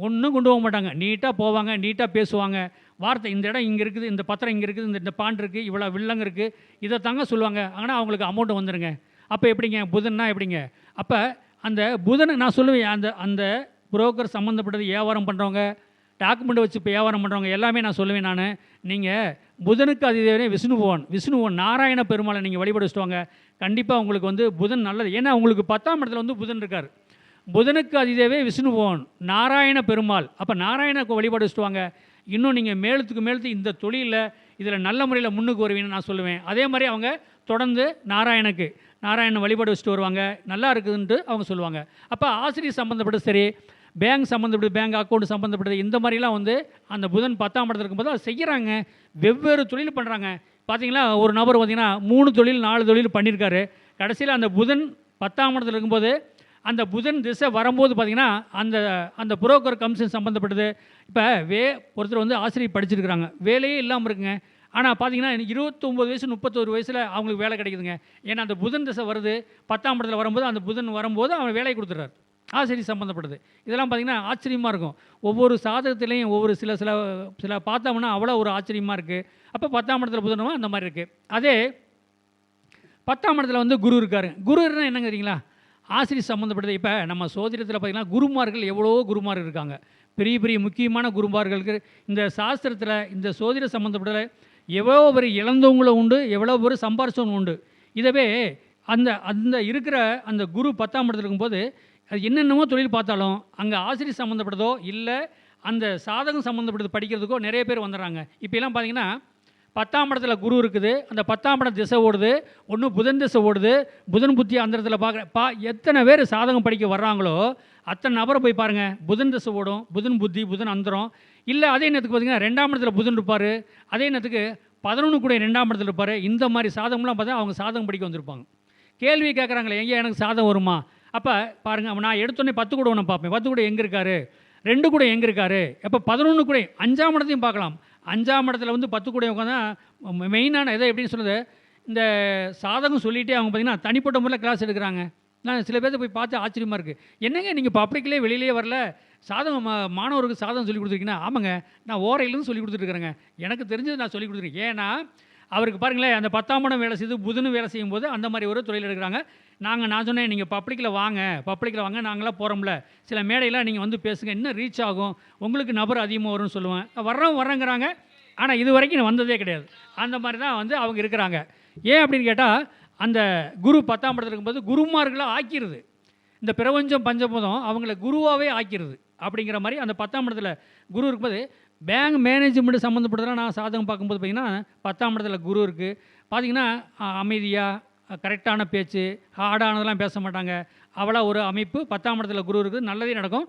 ஒன்றும் கொண்டு போக மாட்டாங்க. நீட்டாக போவாங்க, நீட்டாக பேசுவாங்க. வார்த்தை இந்த இடம் இங்கே இருக்குது, இந்த பத்திரம் இங்கே இருக்குது, இந்த பாண்ட் இருக்குது, இவ்வளோ வில்லங்க இருக்குது, இதை தாங்க சொல்லுவாங்க. ஆனால் அவங்களுக்கு அமௌண்ட்டு வந்துடுங்க. அப்போ எப்படிங்க புதன்னா எப்படிங்க? அப்போ அந்த புதனை நான் சொல்லுவேன், அந்த அந்த புரோக்கர் சம்மந்தப்பட்டது வியாபாரம் பண்ணுறவங்க, டாக்குமெண்ட் வச்சு இப்போ வியாபாரம் பண்ணுறவங்க எல்லாமே நான் சொல்லுவேன். நீங்கள் புதனுக்கு அதிதேவனே விஷ்ணுபவன் நாராயண பெருமாளை நீங்கள் வழிபட வச்சுட்டு வாங்க. கண்டிப்பாக உங்களுக்கு வந்து புதன் நல்லது. ஏன்னா உங்களுக்கு 10ஆம் இடத்துல வந்து புதன் இருக்கார். புதனுக்கு அதிதேவே விஷ்ணுபவன் நாராயண பெருமாள். அப்போ நாராயணக்கு வழிபாடு வச்சுட்டு வாங்க. இன்னும் நீங்கள் மேலுக்கு இந்த தொழிலில் இதில் நல்ல முறையில் முன்னுக்கு வருவீங்கன்னு நான் சொல்லுவேன். அதே மாதிரி அவங்க தொடர்ந்து நாராயணன் வழிபாடு வச்சுட்டு வருவாங்க. நல்லா இருக்குதுன்ட்டு அவங்க சொல்லுவாங்க. அப்போ ஆசிரியர் சம்மந்தப்பட்டது சரி, பேங்க் சம்மந்தப்பட்டது, பேங்க் அக்கௌண்ட் சம்மந்தப்பட்டது, இந்த மாதிரிலாம் வந்து அந்த புதன் 10ஆம் இடத்துல இருக்கும்போது அதை செய்கிறாங்க. வெவ்வேறு தொழில் பண்ணுறாங்க. பார்த்தீங்களா, ஒரு நபர் பார்த்தீங்கன்னா 3 தொழில் 4 தொழில் பண்ணியிருக்காரு. கடைசியில் அந்த புதன் 10ஆம் இடத்துல இருக்கும்போது அந்த புதன் திசை வரும்போது பார்த்திங்கன்னா அந்த புரோக்கர் கமிஷன் சம்மந்தப்பட்டது. இப்போ ஒருத்தர் வந்து ஆசிரியர் படிச்சிருக்கிறாங்க, வேலையே இல்லாமல் இருக்குங்க. ஆனால் பார்த்தீங்கன்னா 29 வயசு 31 வயசில் அவங்களுக்கு வேலை கிடைக்குதுங்க. ஏன்னா அந்த புதன் திசை வருது. 10ஆம் இடத்துல வரும்போது அந்த புதன் வரும்போது அவன் வேலையை கொடுத்துட்றாரு. ஆசிரியர் சம்மந்தப்பட்டது இதெல்லாம் பார்த்திங்கன்னா ஆச்சரியமாக இருக்கும். ஒவ்வொரு சாதகத்திலையும் ஒவ்வொரு சில பார்த்தோம்னா அவ்வளோ ஒரு ஆச்சரியமாக இருக்குது. அப்போ 10ஆம் இடத்துல புதனும் அந்த மாதிரி இருக்குது. அதே 10ஆம் இடத்துல வந்து குரு இருக்காரு. குருன்னா என்னங்க தெரியுங்களா? ஆசிரியர் சம்மந்தப்பட்டது. இப்போ நம்ம சோதிடத்தில் பார்த்திங்கன்னா குருமார்கள் எவ்வளோ குருமார்கள் இருக்காங்க. பெரிய பெரிய முக்கியமான குருமார்களுக்கு இந்த சாஸ்திரத்தில் இந்த சோதிட சம்மந்தப்பட்ட எவ்வளோ பேர் இழந்தவங்களும் உண்டு, எவ்வளோ பேர் சம்பாரிச்சவங்க உண்டு. இதவே அந்த இருக்கிற அந்த குரு 10ஆம் இடத்துல இருக்கும்போது அது என்னென்னமோ தொழில் பார்த்தாலும் அங்கே ஆசிரியர் சம்மந்தப்பட்டதோ இல்லை அந்த சாதகம் சம்மந்தப்பட்டது படிக்கிறதுக்கோ நிறைய பேர் வந்துடுறாங்க. இப்போலாம் பார்த்திங்கன்னா 10ஆம் இடத்துல குரு இருக்குது. அந்த 10ஆம் இடம் திசை ஓடுது. ஒன்று புதன் திசை ஓடுது. புதன் புத்தி அந்த இடத்துல எத்தனை பேர் சாதகம் படிக்க வர்றாங்களோ அத்தனை நபரை போய் பாருங்கள். புதன் திசை ஓடும், புதன் புத்தி, புதன் அந்தரம். இல்லை அதே நேரத்துக்கு பார்த்திங்கன்னா 2ஆம் இடத்துல புதன் இருப்பார். அதே நேரத்துக்கு 11 கூட 2ஆம் இடத்துல இருப்பார். இந்த மாதிரி சாதகம்லாம் பார்த்தா அவங்க சாதகம் படிக்க வந்திருப்பாங்க. கேள்வி கேட்குறாங்களே, எங்கே எனக்கு சாதகம் வருமா? அப்போ பாருங்கள், நான் எடுத்தோடனே 10 கூட ஒன்று பார்ப்பேன். 10 கூட எங்கே இருக்காரு, 2 கூட எங்கே இருக்காரு, அப்போ 11 கூட 5ஆம் இடத்தையும் பார்க்கலாம். 5ஆம் இடத்துல வந்து 10 கூட உட்காந்தா மெயினான எதை எப்படின்னு சொல்லுது, இந்த சாதகம் சொல்லிகிட்டே அவங்க பார்த்திங்கன்னா தனிப்பட்ட முறையில் கிளாஸ் எடுக்கிறாங்க. நான் சில பேர்த்த போய் பார்த்து ஆச்சரியமாக இருக்குது. என்னங்க நீங்கள் பப்ளிக்லேயே வெளியிலே வரல, சாதகம் மாணவருக்கு சாதகம் சொல்லி கொடுத்துருக்கீங்கன்னா? ஆமாங்க, நான் ஓரையிலேருந்து சொல்லி கொடுத்துட்ருக்குறேங்க. எனக்கு தெரிஞ்சது நான் சொல்லி கொடுத்துருக்கேன். ஏன்னா அவருக்கு பாருங்களேன், அந்த 10ஆம் இடம் வேலை செய்து புதனும் வேலை செய்யும்போது அந்த மாதிரி ஒரு தொழில் எடுக்கிறாங்க. நான் சொன்னேன், நீங்கள் பப்ளிக்கில் வாங்க, நாங்களாம் போகிறோம்ல, சில மேடையில் நீங்கள் வந்து பேசுங்க, இன்னும் ரீச் ஆகும், உங்களுக்கு நபர் அதிகமாக வரும்னு சொல்லுவேன். வர்றேங்கிறாங்க. ஆனால் இது வரைக்கும் வந்ததே கிடையாது. அந்த மாதிரி தான் வந்து அவங்க இருக்கிறாங்க. ஏன் அப்படின்னு கேட்டால், அந்த குரு 10ஆம் இடத்துல இருக்கும்போது குருமார்களாக ஆக்கிடுது. இந்த பிரபஞ்சம் பஞ்சபூதம் அவங்கள குருவாகவே ஆக்கிடுது. அப்படிங்கிற மாதிரி அந்த 10ஆம் இடத்துல குரு இருக்கும்போது பேங்க் மேனேஜ்மெண்ட் சம்மந்தப்பட்டதெல்லாம் நான் சாதகம் பார்க்கும்போது பார்த்திங்கன்னா 10ஆம் இடத்துல குரு இருக்குது. பார்த்திங்கன்னா அமைதியாக கரெக்டான பேச்சு, ஹார்டானதெல்லாம் பேச மாட்டாங்க. அவ்வளோ ஒரு அமைப்பு 10ஆம் இடத்துல குரு இருக்குது. நல்லதே நடக்கும்.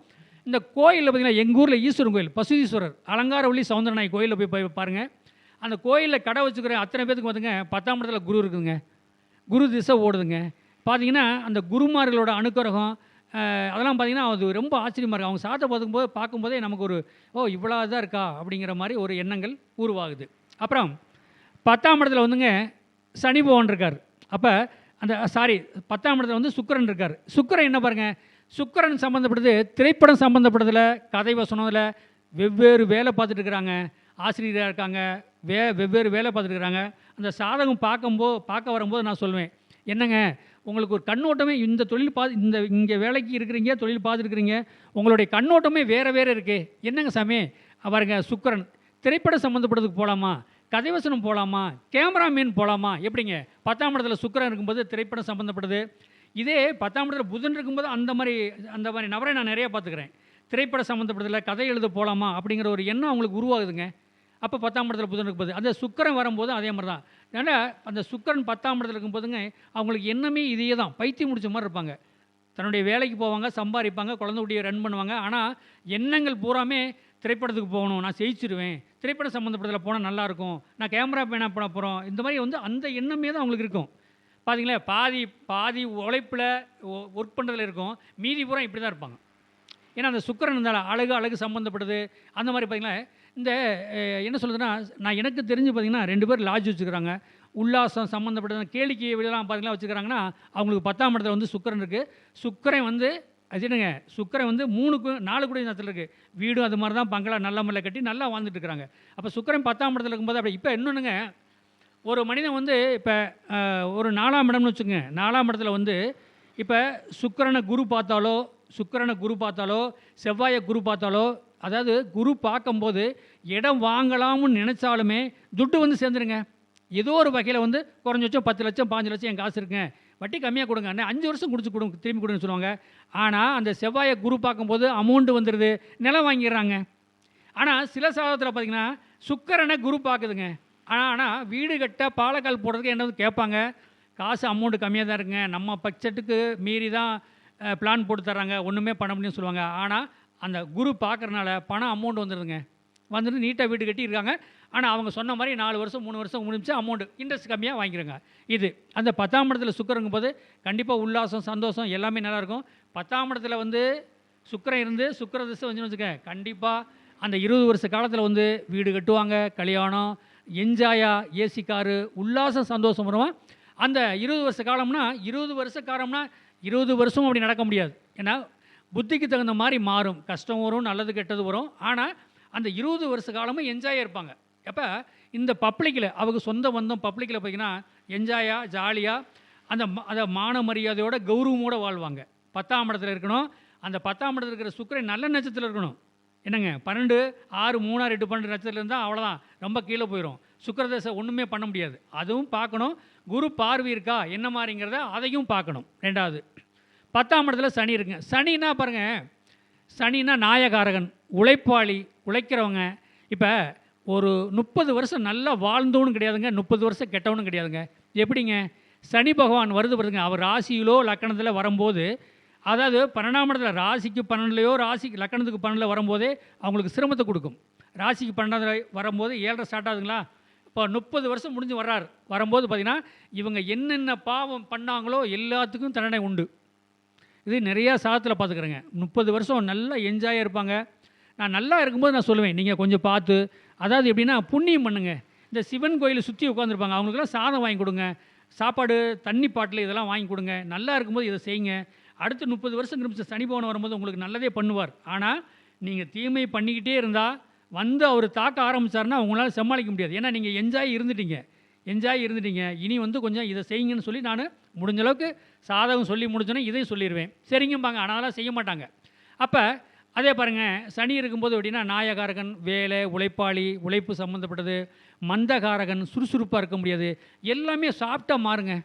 இந்த கோயிலில் பார்த்திங்கன்னா எங்கள் ஊரில் ஈஸ்வரன் கோயில், பசுதீஸ்வரர், அலங்காரவள்ளி சௌந்தரநாய் கோயிலில் போய் பாருங்கள். அந்த கோயிலில் கடை வச்சுக்கிற அத்தனை பேத்துக்கு பார்த்துங்க 10ஆம் இடத்துல குரு இருக்குதுங்க. குரு திசை ஓடுதுங்க. பார்த்திங்கன்னா அந்த குருமார்களோட அனுக்கிரகம் அதெல்லாம் பார்த்திங்கன்னா அது ரொம்ப ஆச்சரியமாக இருக்குது. அவங்க சாதத்தை பார்க்கும்போதே நமக்கு ஒரு இவ்வளோ தான் இருக்கா அப்படிங்கிற மாதிரி ஒரு எண்ணங்கள் உருவாகுது. அப்புறம் 10ஆம் இடத்துல வந்துங்க சனி பகவான் இருக்கார். அப்போ 10ஆம் இடத்துல வந்து சுக்கிரன் இருக்கார். சுக்கிரன் என்ன பாருங்கள், சுக்கிரன் சம்மந்தப்பட்டது திரைப்படம் சம்மந்தப்பட்டதில், கதை வசனத்தில் வெவ்வேறு வேலை பார்த்துட்டு இருக்கிறாங்க. ஆசிரியராக இருக்காங்க, வெவ்வேறு வேலை பார்த்துட்டு இருக்கிறாங்க. அந்த சாதகம் பார்க்க வரும்போது நான் சொல்லுவேன், என்னங்க உங்களுக்கு ஒரு கண்ணோட்டமே இந்த தொழில் இங்கே வேலைக்கு இருக்கிறீங்க, தொழில் பார்த்துருக்குறீங்க, உங்களுடைய கண்ணோட்டமே வேறு இருக்குது. என்னங்க சாமி பாருங்க, சுக்கிரன் திரைப்படம் சம்மந்தப்பட்டதுக்கு போகலாமா, கதைவசனம் போகலாமா, கேமராமேன் போகலாமா, எப்படிங்க? 10ஆம் இடத்துல சுக்கிரன் இருக்கும்போது திரைப்படம் சம்மந்தப்பட்டது. இதே 10ஆம் இடத்துல புதன் இருக்கும்போது அந்த மாதிரி நபரை நான் நிறையா பார்த்துக்கிறேன். திரைப்படம் சம்மந்தப்பட்டதில் கதை எழுத போகலாமா அப்படிங்கிற ஒரு எண்ணம் அவங்களுக்கு உருவாகுதுங்க. அப்போ 10ஆம் இடத்துல புதன் இருக்கும்போது அந்த சுக்கிரன் வரும்போது அதே மாதிரி தான். அதனால் அந்த சுக்கிரன் 10ஆம் இடத்துல இருக்கும்போதுங்க அவங்களுக்கு எண்ணமே இதையே தான், பைத்தியம் முடிச்ச மாதிரி இருப்பாங்க. தன்னுடைய வேலைக்கு போவாங்க, சம்பாதிப்பாங்க, குழந்தை குட்டியை ரன் பண்ணுவாங்க. ஆனால் எண்ணங்கள் பூராமே திரைப்படத்துக்கு போகணும், நான் ஜெயிச்சிருவேன், திரைப்படம் சம்மந்தப்பட்டதில் போனால் நல்லாயிருக்கும், நான் கேமரா பேனா பண்ண போகிறோம், இந்த மாதிரி வந்து அந்த எண்ணமே தான் அவங்களுக்கு இருக்கும். பார்த்தீங்களா, பாதி பாதி உழைப்பில் ஒர்க் பண்ணுறதுல இருக்கும், மீதி பூரா இப்படி தான் இருப்பாங்க. ஏன்னா அந்த சுக்கிரன் இருந்தாலும் அழகு சம்மந்தப்பட்டது அந்த மாதிரி பார்த்தீங்கன்னா, இந்த என்ன சொல்கிறதுன்னா, நான் எனக்கு தெரிஞ்சு பார்த்தீங்கன்னா 2 பேர் லாட்ஜ் வச்சுக்கிறாங்க. உல்லாசம் சம்மந்தப்பட்டது கேளிக்கை விடலாம் பார்த்தீங்கன்னா வச்சுக்கிறாங்கன்னா, அவங்களுக்கு 10ஆம் இடத்துல வந்து சுக்கிரன் இருக்குது. சுக்கிரன் வந்து அது என்னங்க, சுக்கிரன் வந்து 4 கூட நேரத்தில் இருக்குது. வீடும் அது மாதிரி தான் பங்களா நல்ல முறையில் கட்டி நல்லா வாழ்ந்துட்டு இருக்கிறாங்க. அப்போ சுக்கிரன் 10ஆம் இடத்துல இருக்கும்போது அப்படி இப்போ இன்னொன்றுங்க, ஒரு மனிதன் வந்து இப்போ ஒரு 4ஆம் இடம்னு வச்சுக்கோங்க. 4ஆம் இடத்துல வந்து இப்போ சுக்கிரனை குரு பார்த்தாலோ செவ்வாயை குரு பார்த்தாலோ, அதாவது குரு பார்க்கும்போது இடம் வாங்கலாம்னு நினச்சாலுமே துட்டு வந்து சேர்ந்துருங்க. ஏதோ ஒரு வகையில் வந்து குறைஞ்சபட்சம் 10 லட்சம் 5 லட்சம் என் காசு இருக்குங்க, வட்டி கம்மியாக கொடுங்க, அண்ணே 5 வருஷம் திரும்பி கொடுங்கன்னு சொல்லுவாங்க. ஆனால் அந்த செவ்வாயை குரு பார்க்கும்போது அமௌண்ட்டு வந்துடுது, நிலம் வாங்கிடுறாங்க. ஆனால் சில சாதத்தில் பார்த்திங்கன்னா சுக்கிரனை குரு பார்க்குதுங்க. ஆனால் வீடு கட்ட பாலக்கால் போடுறதுக்கு என்ன வந்து கேட்பாங்க, காசு அமௌண்ட்டு கம்மியாக தான் இருக்குங்க, நம்ம பட்ஜெட்டுக்கு மீறி தான் பிளான் போட்டு தர்றாங்க, ஒன்றுமே பண்ண முடியும்னு சொல்லுவாங்க. ஆனால் அந்த குரு பார்க்குறனால பணம் அமௌண்ட் வந்துடுதுங்க, வந்துட்டு நீட்டாக வீடு கட்டி இருக்காங்க. ஆனால் அவங்க சொன்ன மாதிரி 4 வருஷம் 3 வருஷம் முடிஞ்சு அமௌண்ட்டு இன்ட்ரெஸ்ட் கம்மியாக வாங்கிக்கிறாங்க. இது அந்த 10ஆம் இடத்துல சுக்கிரங்கும் போது கண்டிப்பாக உல்லாசம் சந்தோஷம் எல்லாமே நல்லாயிருக்கும். 10ஆம் இடத்துல வந்து சுக்கிரன் இருந்து சுக்கிர திசை வந்துன்னு வச்சுக்க, கண்டிப்பாக அந்த 20 வருஷ காலத்தில் வந்து வீடு கட்டுவாங்க, கல்யாணம், என்ஜாயா, ஏசி காரு, உல்லாசம் சந்தோஷம் வருவான். அந்த 20 வருஷ காலம்னா 20 வருஷம் அப்படி நடக்க முடியாது. ஏன்னா புத்திக்கு தகுந்த மாதிரி மாறும், கஷ்டம் வரும், நல்லது கெட்டது வரும். ஆனால் அந்த 20 வருஷ காலமும் என்ஜாயாக இருப்பாங்க. அப்போ இந்த பப்ளிக்கில் அவங்க சொந்த பந்தம் பப்ளிக்கில் பார்த்தீங்கன்னா என்ஜாயாக ஜாலியாக அந்த மான மரியாதையோட கௌரவமோடு வாழ்வாங்க. 10ஆம் இடத்துல இருக்கணும். அந்த 10ஆம் இடத்துல இருக்கிற சுக்கிரன் நல்ல நட்சத்திரத்தில் இருக்கணும். என்னங்க 12, 6, 3, 8, 12 நட்சத்திரம் இருந்தால் அவ்வளோதான், ரொம்ப கீழே போயிடும். சுக்கிரதசை ஒன்றுமே பண்ண முடியாது. அதுவும் பார்க்கணும். குரு பார்வை இருக்கா என்ன மாதிரிங்கிறத அதையும் பார்க்கணும். 2வது 10ஆம் இடத்துல சனி இருக்குங்க. சனின்னா பாருங்கள், சனின்னா நாயகாரகன், உழைப்பாளி, உழைக்கிறவங்க. இப்போ ஒரு 30 வருஷம் நல்லா வாழ்ந்தவனும் கிடையாதுங்க, 30 வருஷம் கெட்டவனும் கிடையாதுங்க. எப்படிங்க, சனி பகவான் வருதுங்க, அவர் ராசியிலோ லக்கணத்தில் வரும்போது, அதாவது 12ஆம் இடத்துல ராசிக்கு 12லையோ ராசிக்கு லக்கணத்துக்கு 12ல் வரும்போதே அவங்களுக்கு சிரமத்தை கொடுக்கும். ராசிக்கு 12ல் வரும்போது 7.5 ஸ்டார்ட் ஆகுதுங்களா, இப்போ 30 வருஷம் முடிஞ்சு வரும்போது பார்த்திங்கன்னா இவங்க என்னென்ன பாவம் பண்ணாங்களோ எல்லாத்துக்கும் தண்டனை உண்டு. இது நிறையா சாதத்தில் பார்த்துக்கிறேங்க. 30 வருஷம் நல்லா என்ஜாயாக இருப்பாங்க. நான் நல்லா இருக்கும்போது நான் சொல்லுவேன், நீங்கள் கொஞ்சம் பார்த்து, அதாவது எப்படின்னா புண்ணியம் பண்ணுங்கள். இந்த சிவன் கோயிலை சுற்றி உட்காந்துருப்பாங்க, அவங்களுக்குலாம் சாதம் வாங்கி கொடுங்க, சாப்பாடு தண்ணி பாட்டில் இதெல்லாம் வாங்கி கொடுங்க. நல்லா இருக்கும்போது இதை செய்யுங்க. அடுத்து 30 வருஷம் திரும்ப சனி பகவான் வரும்போது உங்களுக்கு நல்லதே பண்ணுவார். ஆனால் நீங்கள் தீமை பண்ணிக்கிட்டே இருந்தால் வந்து அவர் தாக்க ஆரம்பித்தார்னா உங்களால் சமாளிக்க முடியாது. ஏன்னா நீங்கள் என்ஜாய் இருந்துட்டீங்க. இனி வந்து கொஞ்சம் இதை செய்யுங்கன்னு சொல்லி நான் முடிஞ்ச அளவுக்கு சாதகம் சொல்லி முடிச்சோன்னே இதையும் சொல்லிடுவேன். சரிங்கம்பாங்க, ஆனால் அதெல்லாம் செய்ய மாட்டாங்க. அப்போ அதே பாருங்கள், சனி இருக்கும்போது எப்படின்னா நாயகாரகன், வேலை, உழைப்பாளி, உழைப்பு சம்மந்தப்பட்டது, மந்தகாரகன், சுறுசுறுப்பாக இருக்க முடியாது, எல்லாமே சாஃப்டாக மாறுங்க.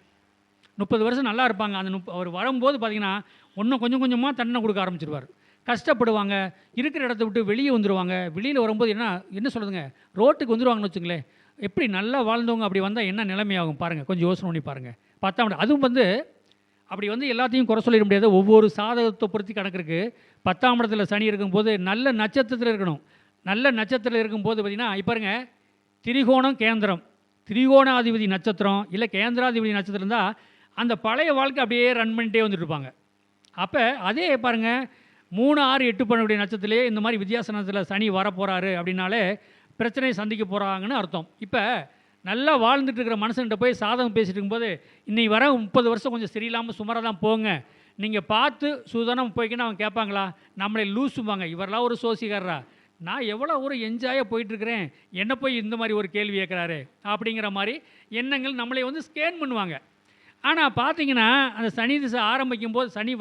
30 வருஷம் நல்லா இருப்பாங்க. அவர் வரும்போது பார்த்திங்கன்னா இன்னும் கொஞ்சம் கொஞ்சமாக தண்டனை கொடுக்க ஆரம்பிச்சிருவார். கஷ்டப்படுவாங்க, இருக்கிற இடத்த விட்டு வெளியே வந்துடுவாங்க. வெளியில் வரும்போது என்ன சொல்கிறதுங்க, ரோட்டுக்கு வந்துடுவாங்கன்னு வச்சுங்களேன். எப்படி நல்லா வாழ்ந்தவங்க அப்படி வந்தால் என்ன நிலைமையாகும் பாருங்கள், கொஞ்சம் யோசனை பண்ணி பாருங்கள். 10ஆம் இடம் அதுவும் வந்து அப்படி வந்து எல்லாத்தையும் குறை சொல்லிட முடியாது. ஒவ்வொரு சாதகத்தை பொறுத்து கணக்கு இருக்குது. 10ஆம் இடத்துல சனி இருக்கும்போது நல்ல நட்சத்திரத்தில் இருக்கணும். நல்ல நட்சத்திரத்தில் இருக்கும்போது பார்த்திங்கன்னா இப்போ பாருங்க, திரிகோணம் கேந்திரம், திரிகோணாதிபதி நட்சத்திரம் இல்லை கேந்திராதிபதி நட்சத்திரம் இருந்தால் அந்த பழைய வாழ்க்கை அப்படியே ரன் பண்ணிட்டே வந்துட்டு இருப்பாங்க. அப்போ அதே பாருங்கள் 3, 6, 8 பண்ணக்கூடிய நட்சத்திரத்திலே இந்த மாதிரி வித்தியாசனத்தில் சனி வரப்போகிறாரு அப்படின்னாலே பிரச்சனையை சந்திக்க போகிறாங்கன்னு அர்த்தம். இப்போ நல்லா வாழ்ந்துட்டு இருக்கிற மனுஷன்கிட்ட போய் சாதகம் பேசிட்டு இருக்கும்போது இன்னைக்கு வர 30 வருஷம் கொஞ்சம் சரியில்லாமல் சுமாராக தான் போங்க, நீங்கள் பார்த்து சூதானம் போய்க்குன்னு அவங்க கேட்பாங்களா? நம்மளை லூசுவாங்க, இவரெல்லாம் ஒரு சோசிக்காரரா, நான் எவ்வளோ ஒரு என்ஜாயாக போயிட்டுருக்கிறேன், என்ன போய் இந்த மாதிரி ஒரு கேள்வி கேட்குறாரு அப்படிங்கிற மாதிரி எண்ணங்கள் நம்மளை வந்து ஸ்கேன் பண்ணுவாங்க. ஆனால் பார்த்தீங்கன்னா அந்த சனி திசை ஆரம்பிக்கும் போது சனி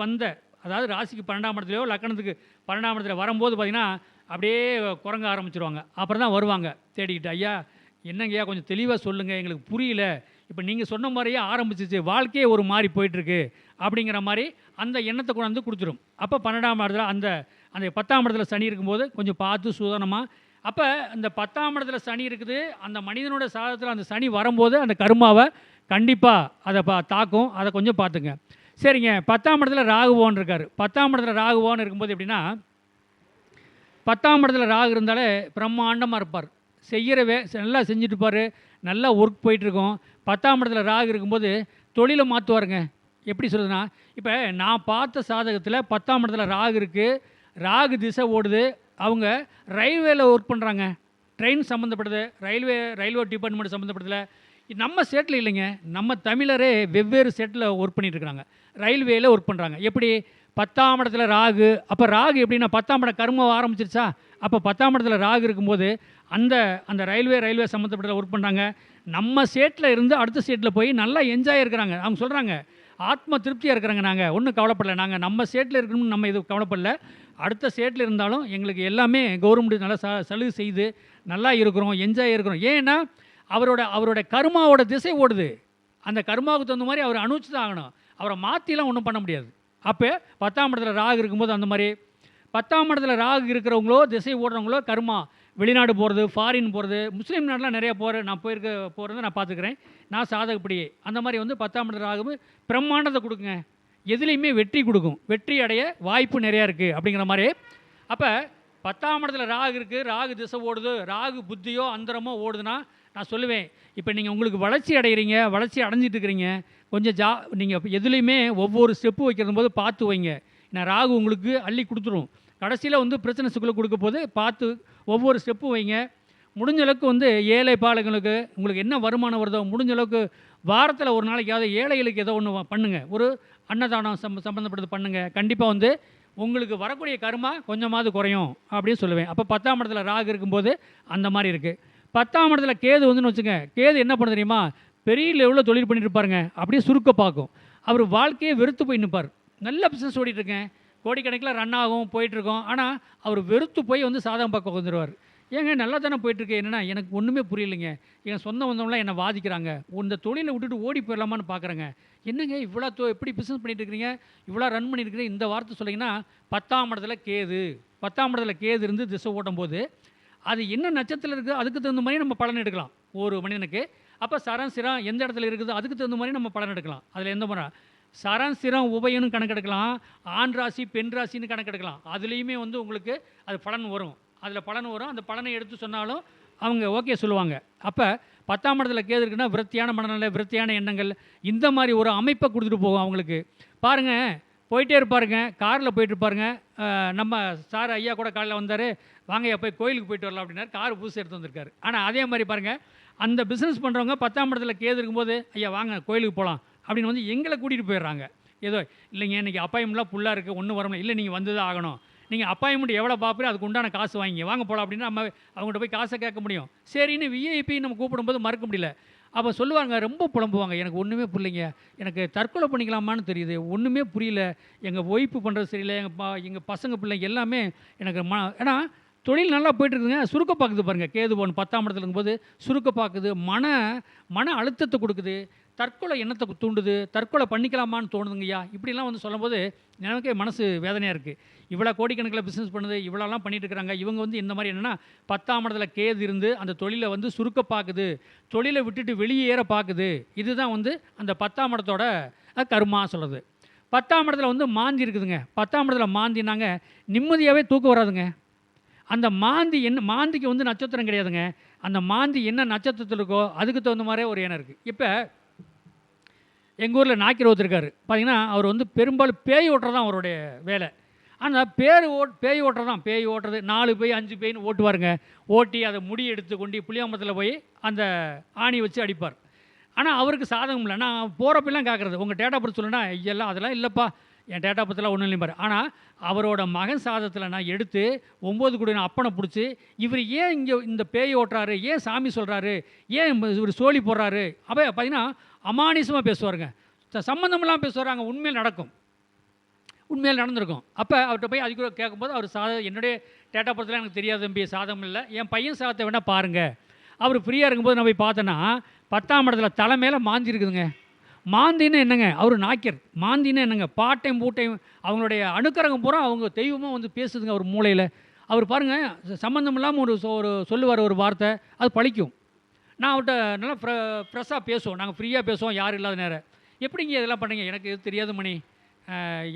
அதாவது ராசிக்கு 12ஆம் இடத்துலையோ லக்கணத்துக்கு 12ஆம் இடத்துல வரும்போது பார்த்திங்கன்னா அப்படியே குரங்க ஆரம்பிச்சிருவாங்க. அப்புறம் தான் வருவாங்க தேடிக்கிட்டு, ஐயா என்னங்கய்யா கொஞ்சம் தெளிவாக சொல்லுங்கள், எங்களுக்கு புரியல, இப்போ நீங்கள் சொன்ன மாதிரியே ஆரம்பிச்சிச்சு, வாழ்க்கையே ஒரு மாதிரி போயிட்டுருக்கு அப்படிங்கிற மாதிரி அந்த எண்ணத்தை கொண்டாந்து கொடுத்துரும். அப்போ 12ஆம் இடத்துல அந்த 10ஆம் இடத்துல சனி இருக்கும்போது கொஞ்சம் பார்த்து சூதனமாக. அப்போ அந்த 10ஆம் இடத்துல சனி இருக்குது, அந்த மனிதனோட சாதத்தில் அந்த சனி வரும்போது அந்த கர்மாவை கண்டிப்பாக அதை தாக்கும். அதை கொஞ்சம் பார்த்துங்க. சரிங்க, 10ஆம் இடத்துல ராகுபவன் இருக்கார். 10ஆம் இடத்துல ராகுபவன் இருக்கும்போது எப்படின்னா 10ஆம் இடத்துல ராகு இருந்தாலே பிரம்மாண்டமாக இருப்பார், செய்கிற நல்லா செஞ்சுட்டு இருப்பார், நல்லா ஒர்க் போயிட்டுருக்கோம். 10ஆம் இடத்துல ராகு இருக்கும்போது தொழிலை மாற்றுவாருங்க. எப்படி சொல்லுதுன்னா, இப்போ நான் பார்த்த சாதகத்தில் 10ஆம் இடத்துல ராகு இருக்குது, ராகு திசை ஓடுது. அவங்க ரயில்வேல ஒர்க் பண்ணுறாங்க, ட்ரெயின் சம்மந்தப்பட்டது, ரயில்வே டிபார்ட்மெண்ட் சம்மந்தப்பட்டதில். நம்ம ஸ்டேட்டில் இல்லைங்க, நம்ம தமிழரே வெவ்வேறு ஸ்டேட்டில் ஒர்க் பண்ணிட்டு இருக்காங்க, ரயில்வேல ஒர்க் பண்ணுறாங்க. எப்படி 10ஆம் இடத்துல ராகு, அப்போ ராகு எப்படின்னா 10ஆம் இடம் கர்மம் ஆரம்பிச்சிருச்சா, அப்போ 10ஆம் இடத்துல ராகு இருக்கும்போது அந்த ரயில்வே சம்மந்தப்பட்டதில் ஒர்க் பண்ணுறாங்க. நம்ம ஸ்டேட்டில் இருந்து அடுத்த ஸ்டேட்டில் போய் நல்லா என்ஜாய் இருக்கிறாங்க. அவங்க சொல்கிறாங்க ஆத்ம திருப்தியாக இருக்கிறாங்க, நாங்கள் ஒன்றும் கவலைப்படல, நாங்கள் நம்ம ஸ்டேட்டில் இருக்கணும்னு நம்ம இது கவலைப்படல, அடுத்த ஸ்டேட்டில் இருந்தாலும் எங்களுக்கு எல்லாமே கவர்மெண்ட் நல்லா சலுகை செய்து நல்லா இருக்கிறோம், என்ஜாய் இருக்கிறோம். ஏன்னா அவரோட கர்மாவோட திசை ஓடுது, அந்த கர்மாவுக்கு தகுந்த மாதிரி அவர் அனுப்பிச்சு தான் ஆகணும், அவரை மாற்றிலாம் ஒன்றும் பண்ண முடியாது. அப்போ 10ஆம் இடத்துல ராகு இருக்கும்போது அந்த மாதிரி 10ஆம் இடத்துல ராகு இருக்கிறவங்களோ திசை ஓடுறவங்களோ கர்மா, வெளிநாடு போகிறது, ஃபாரின் போகிறது, முஸ்லீம் நாடெலாம் நிறையா நான் போகிறத நான் பார்த்துக்கிறேன், நான் சாதகப்படியே. அந்த மாதிரி வந்து 10ஆம் இடத்துல ராகு பிரம்மாண்டத்தை கொடுக்குங்க, எதுலேயுமே வெற்றி கொடுக்கும், வெற்றி அடைய வாய்ப்பு நிறையா இருக்குது அப்படிங்கிற மாதிரி. அப்போ 10ஆம் இடத்துல ராகு இருக்குது, ராகு திசை ஓடுது, ராகு புத்தியோ அந்தரமோ ஓடுதுன்னா நான் சொல்லுவேன், இப்போ நீங்கள் உங்களுக்கு வளர்ச்சி அடைகிறீங்க, வளர்ச்சி அடைஞ்சிட்டு இருக்கிறீங்க, கொஞ்சம் நீங்கள் எதுலேயுமே ஒவ்வொரு ஸ்டெப்பு வைக்கிறது போது பார்த்து வைங்க. ஏன்னா ராகு உங்களுக்கு அள்ளி கொடுத்துரும், கடைசியில் வந்து பிரச்சனை சிக்கலை கொடுக்க போது பார்த்து ஒவ்வொரு ஸ்டெப்பும் வைங்க. முடிஞ்ச அளவுக்கு வந்து ஏழை பாலங்களுக்கு உங்களுக்கு என்ன வருமானம் வருதோ முடிஞ்ச அளவுக்கு வாரத்தில் ஒரு நாளைக்காவது ஏழைகளுக்கு ஏதோ ஒன்று பண்ணுங்கள், ஒரு அன்னதானம் சம்மந்தப்பட்டது பண்ணுங்கள். கண்டிப்பாக வந்து உங்களுக்கு வரக்கூடிய கர்மா கொஞ்சமாவது குறையும் அப்படின்னு சொல்லுவேன். அப்போ 10ஆம் இடத்துல ராகு இருக்கும்போது அந்த மாதிரி இருக்குது. 10ஆம் இடத்துல கேது வந்துன்னு வச்சுங்க, கேது என்ன பண்ண தெரியுமா, பெரிய லெவலில் தொழில் பண்ணிட்டு இருப்பாருங்க, அப்படியே சுருக்க பார்க்கும், அவர் வாழ்க்கையே வெறுத்து போய் நிற்பார். நல்ல பிஸ்னஸ் ஓடிட்டுருக்கேன், கோடிக்கணக்கில் ரன் ஆகும் போயிட்டுருக்கோம், ஆனால் அவர் வெறுத்து போய் வந்து சாதகம் பார்க்க வந்துடுவார். ஏங்க நல்லா தானே போயிட்டுருக்கு, என்னென்னா எனக்கு ஒன்றுமே புரியலைங்க, என் சொந்த வந்தவங்களாம் என்னை வாதிக்கிறாங்க, இந்த தொழிலை விட்டுட்டு ஓடி போயிடலாமான்னு பார்க்குறேங்க, என்னங்க இவ்வளோ எப்படி பிஸ்னஸ் பண்ணிட்டு இருக்கிறீங்க, இவ்வளோ ரன் பண்ணியிருக்கிறீங்க, இந்த வார்த்தை சொல்லிங்கன்னா 10ஆம் இடத்துல கேது. 10ஆம் இடத்துல கேது இருந்து திசை ஓட்டும் போது அது என்ன நட்சத்திரத்தில் இருக்குது அதுக்கு தகுந்த மாதிரி நம்ம பலன் எடுக்கலாம் ஒரு மனிதனுக்கு. அப்போ சரம் சிரம் எந்த இடத்துல இருக்குது அதுக்கு தகுந்த மாதிரி நம்ம பலன் எடுக்கலாம். அதில் எந்த முறை சரம் சிரம் உபயன்னு கணக்கெடுக்கலாம், ஆண் ராசி பெண் ராசின்னு கணக்கெடுக்கலாம், அதுலேயுமே வந்து உங்களுக்கு அது பலன் வரும், அதில் பலன் வரும். அந்த பலனை எடுத்து சொன்னாலும் அவங்க ஓகே சொல்லுவாங்க. அப்போ 10ஆம் இடத்துல கேது இருக்குன்னா விருத்தியான மனநிலை, விருத்தியான எண்ணங்கள், இந்த மாதிரி ஒரு அமைப்பை கொடுத்துட்டு போகும் அவங்களுக்கு. பாருங்கள், போயிட்டே இருப்பாருங்க, காரில் போயிட்டுருப்பாருங்க. நம்ம சார் ஐயா கூட காலையில் வந்தார், வாங்க போய் கோயிலுக்கு போயிட்டு வரலாம் அப்படின்னாரு, கார் புதுசு எடுத்து வந்திருக்காரு. ஆனால் அதே மாதிரி பாருங்கள், அந்த பிஸ்னஸ் பண்ணுறவங்க 10ஆம் இடத்துல கேது இருக்கும்போது ஐயா வாங்க கோயிலுக்கு போகலாம் அப்படின்னு வந்து எங்களை கூட்டிகிட்டு போயிடுறாங்க. ஏதோ இல்லைங்க இன்றைக்கி அப்பாயின்மெண்ட்லாம் ஃபுல்லாக இருக்குது, ஒன்றும் வரணும், இல்லை நீங்கள் வந்து தான் ஆகணும், நீங்கள் அப்பாயின்மெண்ட் எவ்வளோ பார்ப்பீங்க அதுக்கு உண்டான காசு வாங்கி வாங்க போகலாம் அப்படின்னு நம்ம அவங்கள்ட்ட போய் காசை கேட்க முடியும். சரின்னு விஐபி நம்ம கூப்பிடும்போது மறுக்க முடியல. அப்போ சொல்லுவாங்க, ரொம்ப புலம்புவாங்க, எனக்கு ஒன்றுமே புரியலைங்க, எனக்கு தற்கொலை பண்ணிக்கலாமான்னு தெரியுது, ஒன்றுமே புரியல, எங்கள் ஒய்ஃபு பண்ணுறது சரியில்லை, எங்கள் பசங்க பிள்ளைங்க எல்லாமே எனக்கு ஏன்னா தொழில் நல்லா போய்ட்டுருக்குங்க, சுருக்க பார்க்குது பாருங்கள், கேது போன் 10ஆம் இடத்துல இருக்கும்போது சுருக்க பார்க்குது, மன அழுத்தத்தை கொடுக்குது, தற்கொலை எண்ணத்தை தூண்டுது, தற்கொலை பண்ணிக்கலாமான்னு தோணுதுங்கய்யா. இப்படிலாம் வந்து சொல்லும்போது எனக்கே மனசு வேதனையாக இருக்குது. இவ்வளோ கோடிக்கணக்கில் பிஸ்னஸ் பண்ணுது, இவ்வளோலாம் பண்ணிட்டு இருக்கிறாங்க, இவங்க வந்து இந்த மாதிரி என்னென்னா 10ஆம் இடத்துல கேது இருந்து அந்த தொழிலை வந்து சுருக்க பார்க்குது, தொழிலை விட்டுட்டு வெளியேற பார்க்குது. இதுதான் வந்து அந்த 10ஆம் இடத்தோட கர்மா சொல்லுது. 10ஆம் இடத்துல வந்து மாந்தி இருக்குதுங்க. 10ஆம் இடத்துல மாந்தினாங்க நிம்மதியாகவே தூக்கம் வராதுங்க. அந்த மாந்திக்கு வந்து நட்சத்திரம் கிடையாதுங்க, அந்த மாந்தி என்ன நட்சத்திரத்தில் இருக்கோ அதுக்கு தகுந்த மாதிரியே ஒரு எண்ணம் இருக்குது. இப்போ எங்கள் ஊரில் நாய்க்கர் ஒருத்தருக்காரு பார்த்தீங்கன்னா, அவர் வந்து பெரும்பாலும் பேய் ஓட்டுறது தான் அவருடைய வேலை. ஆனால் பேய் ஓட்டுறது தான், பேய் ஓட்டுறது 4 பேய் 5 பேய்னு ஓட்டுவாருங்க. ஓட்டி அதை முடி எடுத்து கொண்டு புளியாம்பரத்தில் போய் அந்த ஆணி வச்சு அடிப்பார். ஆனால் அவருக்கு சாதகம் இல்லை. நான் போகிறப்பெல்லாம் கேட்குறது, உங்கள் டேட்டா பர்த் சொல்லுன்னா ஐயெல்லாம் அதெல்லாம் இல்லைப்பா, என் டேட்டா பர்த்லாம் ஒன்றும் இல்லைப்பார். ஆனால் அவரோட மகன் சாதத்தில் நான் எடுத்து 9 கூட நான் அப்பனை பிடிச்சி, இவர் ஏன் இங்கே இந்த பேய் ஓட்டுறாரு, ஏன் சாமி சொல்கிறாரு, ஏன் இவர் சோழி போடுறாரு, அப்போ பார்த்தீங்கன்னா அமானுஷமாக பேசுவாருங்க, சம்மந்தமெல்லாம் பேசுவாராங்க, உண்மையில் நடக்கும், உண்மையில் நடந்திருக்கும். அப்போ அவர்கிட்ட போய் அதுக்கு கேட்கும்போது அவர் என்னுடைய டேட்டா பர்த்லாம் எனக்கு தெரியாது தம்பி, சாதகம் இல்லை, என் பையன் சாதத்தை வேணால் பாருங்கள். அவர் ஃப்ரீயாக இருக்கும்போது நான் போய் பார்த்தேன்னா 10ஆம் இடத்துல தலை மேலே மாந்தி இருக்குதுங்க. மாந்தின்னு என்னங்க, அவர் நாய்க்கர், மாந்தின்னு என்னங்க, பாட்டையும் பூட்டையும் அவங்களுடைய அணுக்கரகம் பூரா அவங்க தெய்வமாக வந்து பேசுதுங்க அவர் மூளையில். அவர் பாருங்கள், சம்மந்தம் இல்லாமல் ஒரு சொல்லுவார் ஒரு வார்த்தை, அது பழிக்கும். நான் அவர்கிட்ட நல்லா ஃப்ரெஷ்ஷாக பேசுவோம், நாங்கள் ஃப்ரீயாக பேசுவோம், யாரும் இல்லாத நேரம். எப்படிங்க இதெல்லாம் பண்ணீங்க, எனக்கு எது தெரியாது மணி,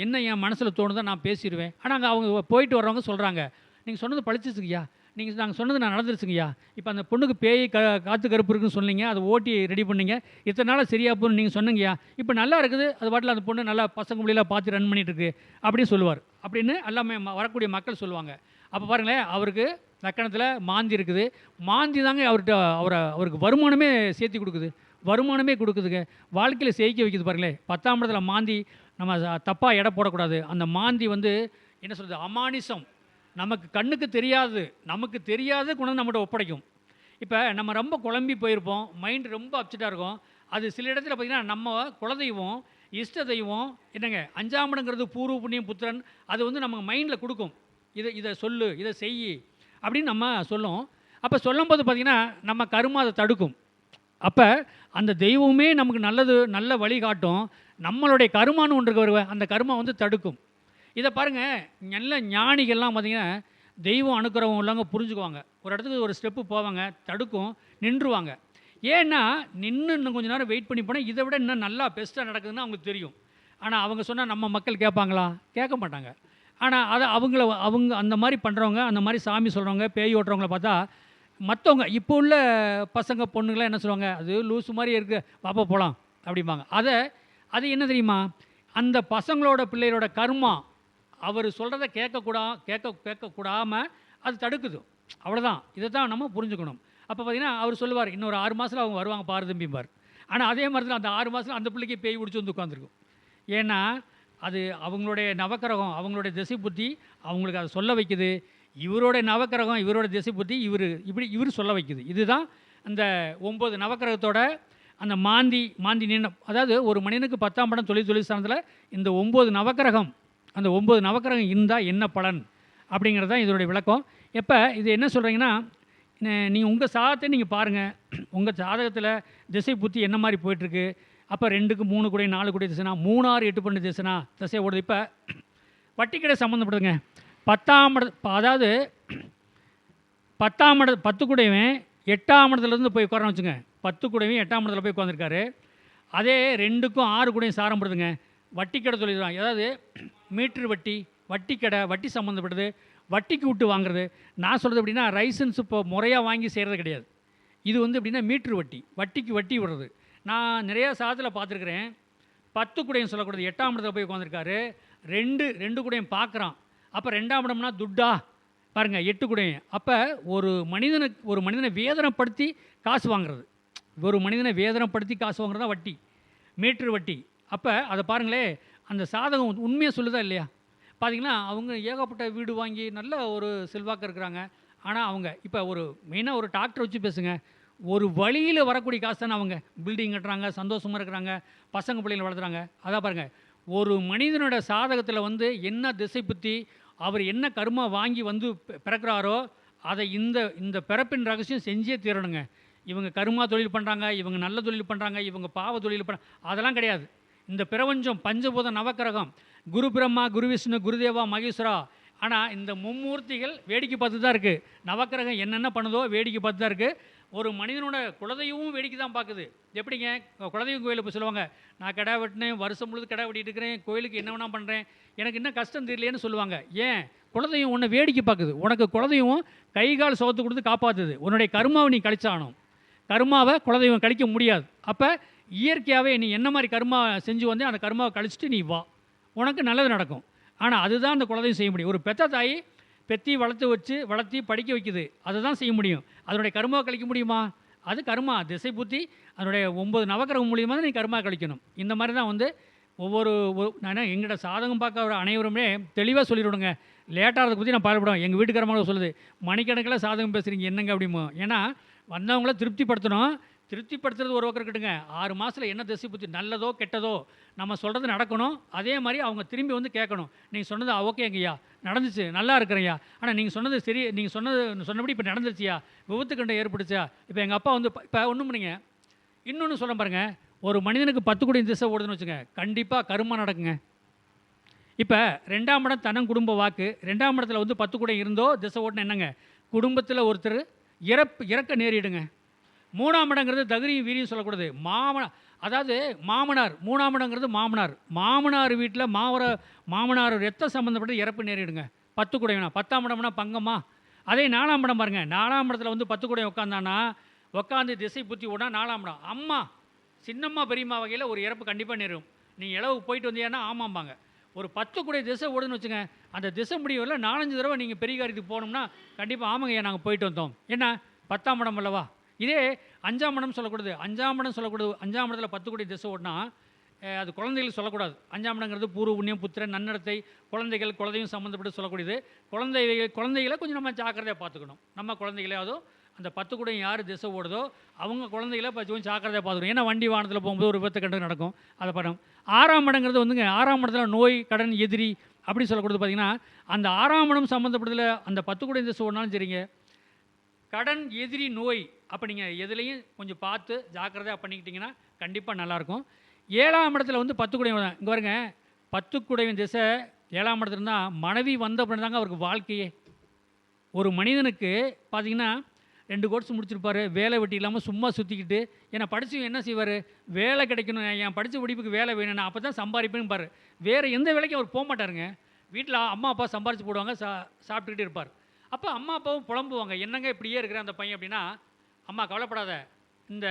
என்ன என் மனசில் தோணுதோ நான் பேசிடுவேன். ஆனால் அங்கே அவங்க போயிட்டு வர்றவங்க சொல்கிறாங்க, நீங்கள் சொன்னது பழிச்சிச்சுங்கய்யா, நாங்கள் சொன்னது நான் நடந்துருச்சுங்கய்யா. இப்போ அந்த பொண்ணுக்கு பேய் காற்று கருப்பு இருக்குன்னு சொன்னீங்க, அதை ஓட்டி ரெடி பண்ணீங்க, இத்தனை நாளாக சரியாக போகணும்னு நீங்கள் சொன்னீங்கய்யா. இப்போ நல்லா இருக்குது, அது பாட்டில் அந்த பொண்ணு நல்லா பசங்க பிள்ளைலாம் பார்த்து ரன் பண்ணிகிட்டு இருக்கு அப்படின்னு சொல்லுவார். அப்படின்னு எல்லாமே வரக்கூடிய மக்கள் சொல்லுவாங்க. அப்போ பாருங்களேன், அவருக்கு லக்கணத்தில் மாந்தி இருக்குது. மாந்தி தாங்க அவருக்கு வருமானமே சேர்த்து கொடுக்குது, வருமானமே கொடுக்குதுங்க, வாழ்க்கையில் ஜெயிக்க வைக்குது. பாருங்களேன், 10ஆம் இடத்துல மாந்தி, நம்ம தப்பாக எடை போடக்கூடாது. அந்த மாந்தி வந்து என்ன சொல்கிறது, அமானிசம், நமக்கு கண்ணுக்கு தெரியாது, நமக்கு தெரியாத கொண்டு வந்து நம்மகிட்ட ஒப்படைக்கும். இப்போ நம்ம ரொம்ப குழம்பி போயிருப்போம், மைண்ட் ரொம்ப அப்செட்டாக இருக்கும். அது சில இடத்துல பார்த்திங்கன்னா நம்ம குலதெய்வம், இஷ்ட தெய்வம் என்னங்க 5ஆம் இடங்கிறது பூர்வ புண்ணியம் புத்திரன், அது வந்து நம்ம மைண்டில் கொடுக்கும், இதை சொல்லு, இதை செய் அப்படின்னு நம்ம சொல்லும். அப்போ சொல்லும்போது பார்த்திங்கன்னா நம்ம கருமா அதை தடுக்கும். அப்போ அந்த தெய்வமே நமக்கு நல்ல வழி காட்டும், நம்மளுடைய கருமான்னு ஒன்று வருவ, அந்த கருமா வந்து தடுக்கும். இதை பாருங்கள், நல்ல ஞானிகள்லாம் பார்த்திங்கன்னா தெய்வம் அனுக்கிறவங்க உள்ளவங்க புரிஞ்சுக்குவாங்க. ஒரு இடத்துக்கு ஒரு ஸ்டெப்பு போவாங்க, தடுக்கும், நின்றுவாங்க. ஏன்னா இன்னும் கொஞ்சம் நேரம் வெயிட் பண்ணி போனால் இதை விட இன்னும் நல்லா பெஸ்ட்டாக நடக்குதுன்னு அவங்களுக்கு தெரியும். ஆனால் அவங்க சொன்னால் நம்ம மக்கள் கேட்பாங்களா? கேட்க மாட்டாங்க. ஆனால் அதை அவங்க அந்த மாதிரி பண்ணுறவங்க, அந்த மாதிரி சாமி சொல்கிறவங்க, பேய் ஓட்டுறவங்கள பார்த்தா மற்றவங்க இப்போ உள்ள பசங்க பொண்ணுங்களாம் என்ன சொல்லுவாங்க, அது லூஸு மாதிரி இருக்குது, பாப்பா போகலாம் அப்படிம்பாங்க. அது என்ன தெரியுமா, அந்த பசங்களோட பிள்ளைகளோட கர்மா அவர் சொல்கிறத கேட்கக்கூடாமல் அது தடுக்குது, அவ்வளோதான். இதை தான் நம்ம புரிஞ்சுக்கணும். அப்போ பார்த்திங்கன்னா அவர் சொல்லுவார், இன்னொரு 6 மாதத்தில் அவங்க வருவாங்க பாரு தம்பிம்பார். ஆனால் அதே மாதிரி தான் அந்த 6 மாதத்தில் அந்த பிள்ளைக்கு பேய் பிடிச்சி வந்து உட்காந்துருக்கும். ஏன்னா அது அவங்களுடைய நவக்கிரகம், அவங்களுடைய திசை புத்தி அவங்களுக்கு அதை சொல்ல வைக்குது. இவருடைய நவக்கிரகம், இவரோட திசை புத்தி இவர் சொல்ல வைக்குது. இதுதான் அந்த 9 நவக்கிரகத்தோட அந்த மாந்தி நின்ன, அதாவது ஒரு மனிதனுக்கு 10ஆம் இடம் தொழில் ஸ்தானத்தில் இந்த 9 நவக்கிரகம், அந்த 9 நவக்கிரகம் இருந்தால் என்ன பலன் அப்படிங்கிறது தான் இதனுடைய விளக்கம். எப்போ இது என்ன சொல்கிறீங்கன்னா, நீங்கள் உங்கள் சாதத்தை நீங்கள் பாருங்கள், உங்கள் ஜாதகத்தில் திசை புத்தி என்ன மாதிரி போயிட்டுருக்கு. அப்போ 2க்கு 3 கூட 4 கூட திசைனா, 3 6 8 பண்ணு திசைனா திசை ஓடுது. இப்போ வட்டிக்கடை சம்மந்தப்படுதுங்க. 10ஆம் இடம், அதாவது 10ஆம் இடம் 10 கூடவன் 8ஆம் இடத்துலேருந்து போய் உட்காரன்னு வச்சுங்க. 10 கூடவன் 8ஆம் இடத்துல போய் உட்காந்துருக்காரு. அதே 2க்கும் 6 கூடயும் சாரம் படுதுங்க. வட்டிக்கடை தொழில் தான், அதாவது மீட்ரு வட்டி, வட்டிக்கடை, வட்டி சம்மந்தப்படுது, வட்டிக்கு விட்டு வாங்குறது. நான் சொல்கிறது எப்படின்னா, லைசன்ஸ் இப்போ முறையாக வாங்கி செய்கிறது கிடையாது. இது வந்து எப்படின்னா மீட்ரு வட்டி, வட்டிக்கு வட்டி விடுறது. நான் நிறையா சாதத்தில் பார்த்துருக்குறேன். 10 கூடையும் சொல்லக்கூடாது, 8ஆம் இடத்துல போய் உட்காந்துருக்காரு. 2 கூடையும் பார்க்குறான். அப்போ 2ஆம் இடம்னா துட்டா பாருங்கள், 8 கூடையும். அப்போ ஒரு மனிதனை வேதனைப்படுத்தி காசு வாங்குறது, காசு வாங்குறது தான் வட்டி, மீட்ரு வட்டி. அப்போ அதை பாருங்களேன், அந்த சாதகம் உண்மையாக சொல்லுதா இல்லையா? பார்த்திங்கன்னா அவங்க ஏகப்பட்ட வீடு வாங்கி நல்ல ஒரு செல்வாக்கு இருக்கிறாங்க. ஆனால் அவங்க இப்போ மெயினாக ஒரு டாக்டர் வச்சு பேசுங்க, ஒரு வழியில் வரக்கூடிய காசு தானே அவங்க பில்டிங் கட்டுறாங்க, சந்தோஷமாக இருக்கிறாங்க, பசங்க பிள்ளைங்களை வளர்த்துறாங்க. அதான் பாருங்கள், ஒரு மனிதனோட சாதகத்தில் வந்து என்ன திசை புத்தி, அவர் என்ன கர்மா வாங்கி வந்து பிறக்கிறாரோ அதை இந்த பிறப்பின் ரகசியம் செஞ்சே தீரணுங்க. இவங்க கர்மா தொழில் பண்ணுறாங்க, இவங்க நல்ல தொழில் பண்ணுறாங்க, இவங்க பாவ தொழில் அதெல்லாம் கிடையாது. இந்த பிரபஞ்சம் பஞ்சபூத நவக்கிரகம், குரு பிரம்மா, குரு விஷ்ணு, குருதேவா, மகேஸ்வரா. ஆனால் இந்த மும்மூர்த்திகள் வேடிக்கை பார்த்து தான் இருக்குது. நவக்கிரகம் என்னென்ன பண்ணுதோ வேடிக்கை பார்த்து தான் இருக்குது. ஒரு மனிதனோட குலதெய்வமும் வேடிக்கை தான் பார்க்குது. எப்படிங்க, குலதெய்வம் கோயிலில் போய் சொல்லுவாங்க, நான் கிடா வெட்டினேன், வருஷம் முழுது கிடா வெட்டிட்டு இருக்கிறேன், கோயிலுக்கு என்ன வேணா பண்ணுறேன், எனக்கு என்ன கஷ்டம் தெரியலேன்னு சொல்லுவாங்க. ஏன்? குலதெய்வம் உன்னை வேடிக்கை பார்க்குது. உனக்கு குலதெய்வம் கை கால் சோத்து கொடுத்து காப்பாற்றுது. உன்னுடைய கர்மாவை நீ கழிச்சாகணும். கர்மாவை குலதெய்வம் கழிக்க முடியாது. அப்போ இயற்கையாகவே நீ என்ன மாதிரி கர்மா செஞ்சு வந்து அந்த கர்மாவை கழிச்சிட்டு நீ வா, உனக்கு நல்லது நடக்கும். ஆனால் அதுதான் அந்த குலதெய்வம் செய்ய முடியும். ஒரு பெத்த தாய் பெத்தி வளர்த்தி படிக்க வைக்குது, அதை தான் செய்ய முடியும். அதனுடைய கர்மாவை கழிக்க முடியுமா? அது கர்மா திசை புத்தி, அதனுடைய 9 நவக்கிரகம் மூலியமாக தான் நீ கர்மா கழிக்கணும். இந்த மாதிரி தான் வந்து நான் எங்களோட சாதகம் பார்க்க அனைவருமே தெளிவாக சொல்லிவிடுங்க. லேட்டாகிறத பற்றி நான் பாடுபடுவேன். எங்கள் வீட்டுக்காரமாக சொல்லுது, மணிக்கணக்கில் சாதகம் பேசுகிறீங்க என்னங்க அப்படிமோ. ஏன்னா வந்தவங்கள திருப்திப்படுத்துறது ஒரு பக்கம் இருக்கட்டுங்க. 6 மாதத்தில் என்ன திசை புத்தி நல்லதோ கெட்டதோ நம்ம சொல்கிறது நடக்கணும். அதே மாதிரி அவங்க திரும்பி வந்து கேட்கணும், நீங்கள் சொன்னது ஓகேங்கய்யா, நடந்துச்சு, நல்லா இருக்கிறையா, ஆனால் நீங்கள் சொன்னது சரி, நீங்கள் சொன்னபடி இப்போ நடந்துருச்சியா, விபத்து கண்டம் ஏற்படுச்சா. இப்போ எங்கள் அப்பா வந்து இப்போ ஒன்றும் பண்ணிங்க, இன்னொன்று சொல்ல பாருங்கள், ஒரு மனிதனுக்கு 10 கோடி திசை ஓடுதுன்னு வச்சுங்க, கண்டிப்பாக கருமா நடக்குங்க. இப்போ 2ஆம் இடம் தனம் குடும்ப வாக்கு, 2ஆம் இடத்துல வந்து 10 கோடி இருந்தோ திசை ஓட்டுனா என்னங்க, குடும்பத்தில் ஒருத்தர் இறக்க நேரிடுங்க. 3ஆம் இடங்கிறது தகுதியும் வீரியும் சொல்லக்கூடாது. அதாவது மாமனார், 3ஆம் இடங்கிறது மாமனார் வீட்டில் மாமனார் ரத்த சம்மந்தப்பட்ட இறப்பு நேரிடுங்க. 10 கூடையனா, 10ஆம் இடம்னா பங்கம்மா. அதே 4ஆம் இடம் பாருங்கள், 4ஆம் இடத்துல வந்து 10 குடையன் உட்காந்தானா, உட்காந்து திசை புத்தி ஓடனா 4ஆம் இடம். அம்மா சின்னம்மா பெரியம்மா வகையில் ஒரு இறப்பு கண்டிப்பாக நேரும். நீங்கள் இளவு போயிட்டு வந்தீங்கன்னா ஆமாம்பாங்க. ஒரு 10 குடைய திசை ஓடுன்னு வச்சுங்க, அந்த திசை முடிவில் 4-5 தடவை நீங்கள் பெரிய காரியத்துக்கு போகணும்னா கண்டிப்பாக ஆமாங்க நாங்கள் போயிட்டு வந்தோம். ஏன்னா 10ஆம் இடம் அல்லவா. இதே 5ஆம் இடம் சொல்லக்கூடாது. 5ஆம் இடம் சொல்லக்கூடாது. 5ஆம் இடத்துல 10 குடைய திசை ஓடினா அது குழந்தைகள் சொல்லக்கூடாது. 5ஆம் இடங்கிறது பூர்வ புண்ணியம், புத்திரன், நன்னடத்தை, குழந்தைகள், குழந்தையும் சம்மந்தப்பட்டு சொல்லக்கூடியது. குழந்தைகளை கொஞ்சம் நம்ம ஜாக்கிரதையாக பார்த்துக்கணும். நம்ம குழந்தைகளையாவது அந்த 10 குடையும் யார் திசை ஓடுதோ அவங்க குழந்தைகளை கொஞ்சம் ஜாக்கிரதையாக பார்த்துக்கணும். ஏன்னா வண்டி வாகனத்தில் போகும்போது ஒரு விபத்து கண்டு நடக்கும். அதை பண்ணணும். 6ஆம் இடங்கிறது வந்துங்க, 6ஆம் இடத்துல நோய், கடன், எதிரி அப்படி சொல்லக்கூடாது. பார்த்திங்கன்னா அந்த 6ஆம் இடம் சம்மந்தப்பட்டதில் அந்த 10 குடையும் திசை ஓடினாலும் சரிங்க, கடன், எதிரி, நோய் அப்போ நீங்கள் எதுலேயும் கொஞ்சம் பார்த்து ஜாக்கிரதையாக பண்ணிக்கிட்டிங்கன்னா கண்டிப்பாக நல்லாயிருக்கும். 7ஆம் இடத்துல வந்து 10 குடையன் தான். இங்கே பாருங்க, 10 குடையன் திசை 7ஆம் இடத்துல இருந்தால் மனைவி வந்த அப்படின்னு தாங்க அவருக்கு வாழ்க்கையே. ஒரு மனிதனுக்கு பார்த்தீங்கன்னா 2 கோர்ஸ் முடிச்சிருப்பார், வேலை வெட்டி இல்லாமல் சும்மா சுற்றிக்கிட்டு, ஏன்னா படித்து என்ன செய்வார், வேலை கிடைக்கணும், என் படித்த படிப்புக்கு வேலை வேணும்னா அப்போ தான் சம்பாதிப்பேன்னு பாரு. வேறு எந்த வேலைக்கும் அவர் போக மாட்டாருங்க. வீட்டில் அம்மா அப்பா சம்பாரித்து போடுவாங்க, சாப்பிட்டுக்கிட்டு இருப்பார். அப்போ அம்மா அப்பாவும் புலம்புவாங்க, என்னங்க இப்படியே இருக்கிற அந்த பையன் அப்படின்னா, அம்மா கவலைப்படாத, இந்த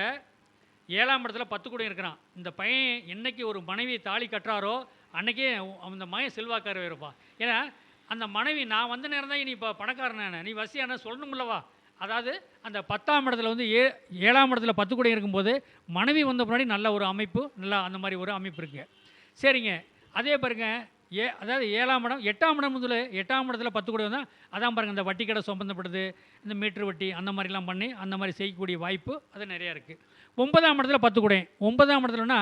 7ஆம் இடத்துல 10 குடையன் இருக்கிறான், இந்த பையன் என்னைக்கு ஒரு மனைவியை தாலி கட்டுறாரோ அன்றைக்கே அந்த மகன் செல்வாக்கார இருப்பான். ஏன்னா அந்த மனைவி நான் வந்த நேரம் தான் நீ இப்போ பணக்காரன, நீ வசியான சொல்லணும்லவா. அதாவது அந்த 10ஆம் இடத்துல வந்து 7ஆம் இடத்துல 10 குடையன் இருக்கும்போது மனைவி வந்த முன்னாடி நல்ல ஒரு அமைப்பு, நல்லா அந்த மாதிரி ஒரு அமைப்பு இருக்குங்க. சரிங்க, அதே பாருங்க, அதாவது 7ஆம் இடம் 8ஆம் இடம் முதல்ல 8ஆம் இடத்துல 10 குடையன் தான். அதான் பாருங்கள், இந்த வட்டி கடை சம்பந்தப்படுது, இந்த மீட்ரு வட்டி அந்த மாதிரிலாம் பண்ணி அந்த மாதிரி செய்யக்கூடிய வாய்ப்பு அது நிறையா இருக்குது. 9ஆம் இடத்துல 10 குடையன். 9ஆம் இடத்துலனா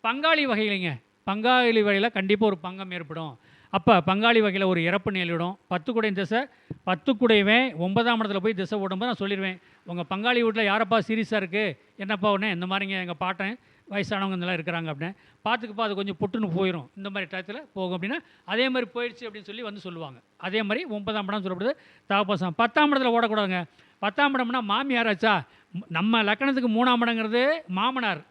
பங்காளி வகையிலைங்க, பங்காளி வகையில் கண்டிப்பாக ஒரு பங்கம் ஏற்படும். அப்போ பங்காளி வகையில் ஒரு இறப்பு நேரிடும். 10 குடையன் திசை 10 குடையவன் 9ஆம் இடத்துல போய் திசை ஓடும்போது நான் சொல்லிடுவேன், உங்கள் பங்காளி வீட்டில் யாரப்பா சீரியஸாக இருக்குது, என்னப்பா ஒன்று இந்த மாதிரிங்க எங்கள் பாட்டன் வயசானவங்க இதெல்லாம் இருக்கிறாங்க அப்படின்னு பார்த்துக்குப்பா, அது கொஞ்சம் புட்டுன்னு போயிடும், இந்த மாதிரி டயத்தில் போகும் அப்படின்னா அதே மாதிரி போயிடுச்சு அப்படின்னு சொல்லி வந்து சொல்லுவாங்க. அதே மாதிரி 9ஆம் இடம் சொல்லப்படுது தாப்பசம். 10ஆம் இடத்துல ஓடக்கூடாதுங்க. 10ஆம் இடம்னா மாமியாராச்சா, நம்ம லக்கணத்துக்கு 3ஆம் இடங்கிறது மாமனார்,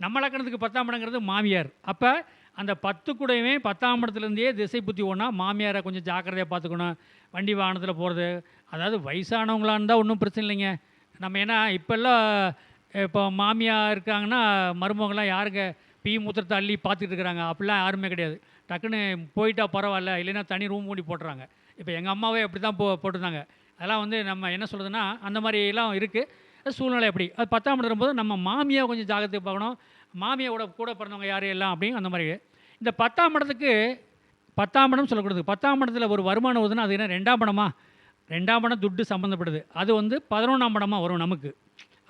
நம்ம லக்கணத்துக்கு 10ஆம் இடங்கிறது மாமியார். அப்போ அந்த 10 குடையவே 10ஆம் இடத்துலேருந்தே திசை புத்தி ஓடனா மாமியாரை கொஞ்சம் ஜாக்கிரதையாக பார்த்துக்கணும். வண்டி வாகனத்தில் போகிறது, அதாவது வயசானவங்களாக இருந்தால் ஒன்றும் பிரச்சனை இல்லைங்க. நம்ம ஏன்னா இப்போல்லாம் இப்போ மாமியார் இருக்காங்கன்னா மருமகள்லாம் யாருங்க மூத்திரத்தை அள்ளி பார்த்துட்டு இருக்கிறாங்க, அப்படிலாம் யாருமே கிடையாது. டக்குன்னு போயிட்டா பரவாயில்ல, இல்லைன்னா தனி ரூம் மூடி போட்டுறாங்க. இப்போ எங்கள் அம்மாவே அப்படி தான் போட்டிருந்தாங்க. அதெல்லாம் வந்து நம்ம என்ன சொல்கிறதுனா அந்த மாதிரிலாம் இருக்குது சூழ்நிலை. அப்படி அது 10ஆம் இடம் வரும்போது நம்ம மாமியாக கொஞ்சம் ஜாக்கிரதை பார்க்கணும். மாமியாவோட கூட பிறந்தவங்க யார் எல்லாம் அப்படின்னு அந்த மாதிரி. இந்த 10ஆம் இடத்துக்கு 10ஆம் இடம் சொல்லக்கூடாது. 10ஆம் இடத்துல ஒரு வருமானம் வருதுன்னா அது என்ன 2ஆம் இடமா, 2ஆம் இடம் துட்டு சம்மந்தப்படுது. அது வந்து 11ஆம் இடமா வரும் நமக்கு.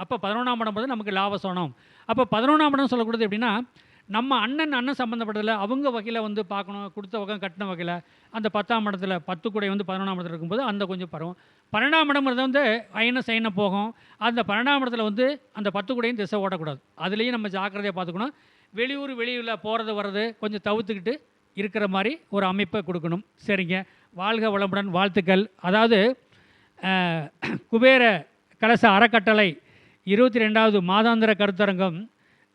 அப்போ 11ஆம் இடம் போது நமக்கு லாபசோனம். அப்போ 11ஆம் இடம் சொல்லக்கூடாது எப்படின்னா, நம்ம அண்ணன் சம்மந்தப்பட்டதில் அவங்க வகையில் வந்து பார்க்கணும், கொடுத்த வகை கட்டின வகையில். அந்த 10ஆம் இடத்துல 10 குடை வந்து 11ஆம் இடத்துல இருக்கும்போது அந்த கொஞ்சம் பரவும். 12ஆம் இடம்ன்றது வந்து அயன சயன போகும். அந்த 12ஆம் இடத்துல வந்து அந்த 10 குடையும் திசை ஓடக்கூடாது. அதுலேயும் நம்ம ஜாக்கிரதையாக பார்த்துக்கணும். வெளியூரில் போகிறது வர்றது கொஞ்சம் தவிர்த்துக்கிட்டு இருக்கிற மாதிரி ஒரு அமைப்பை கொடுக்கணும். சரிங்க, வாழ்க வளமுடன், வாழ்த்துக்கள். அதாவது குபேர கலச அறக்கட்டளை 22வது மாதாந்திர கருத்தரங்கம்.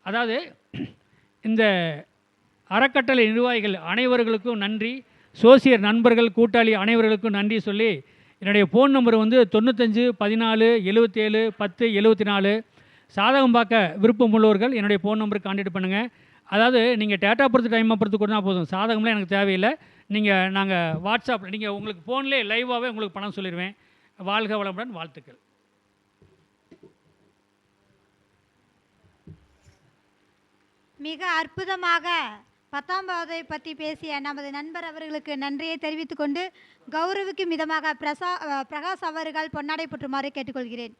அதாவது இந்த அறக்கட்டளை நிர்வாகிகள் அனைவர்களுக்கும் நன்றி, சோசியர் நண்பர்கள் கூட்டாளி அனைவர்களுக்கும் நன்றி சொல்லி, என்னுடைய ஃபோன் நம்பர் வந்து 95 14 77 10 74. சாதகம் பார்க்க விருப்பம் உள்ளவர்கள் என்னுடைய ஃபோன் நம்பருக்கு கான்டாக்ட் பண்ணுங்கள். அதாவது நீங்கள் டேட்டா பொறுத்து டைமை பொறுத்து கொடுத்தா போதும், சாதகம்லாம் எனக்கு தேவையில்லை. நாங்கள் வாட்ஸ்அப்பில் நீங்கள் உங்களுக்கு ஃபோன்லேயே லைவாகவே உங்களுக்கு பணம் சொல்லிடுவேன். வாழ்க வளமுடன், வாழ்த்துக்கள். மிக அற்புதமாக 10ஆம் பாவத்தை பற்றி பேசிய நமது நண்பர் அவர்களுக்கு நன்றியை தெரிவித்துக்கொண்டு கௌரவிக்கும் விதமாக பிரகாஷ் அவர்கள் பொன்னாடை போற்றுமாறு கேட்டுக்கொள்கிறேன்.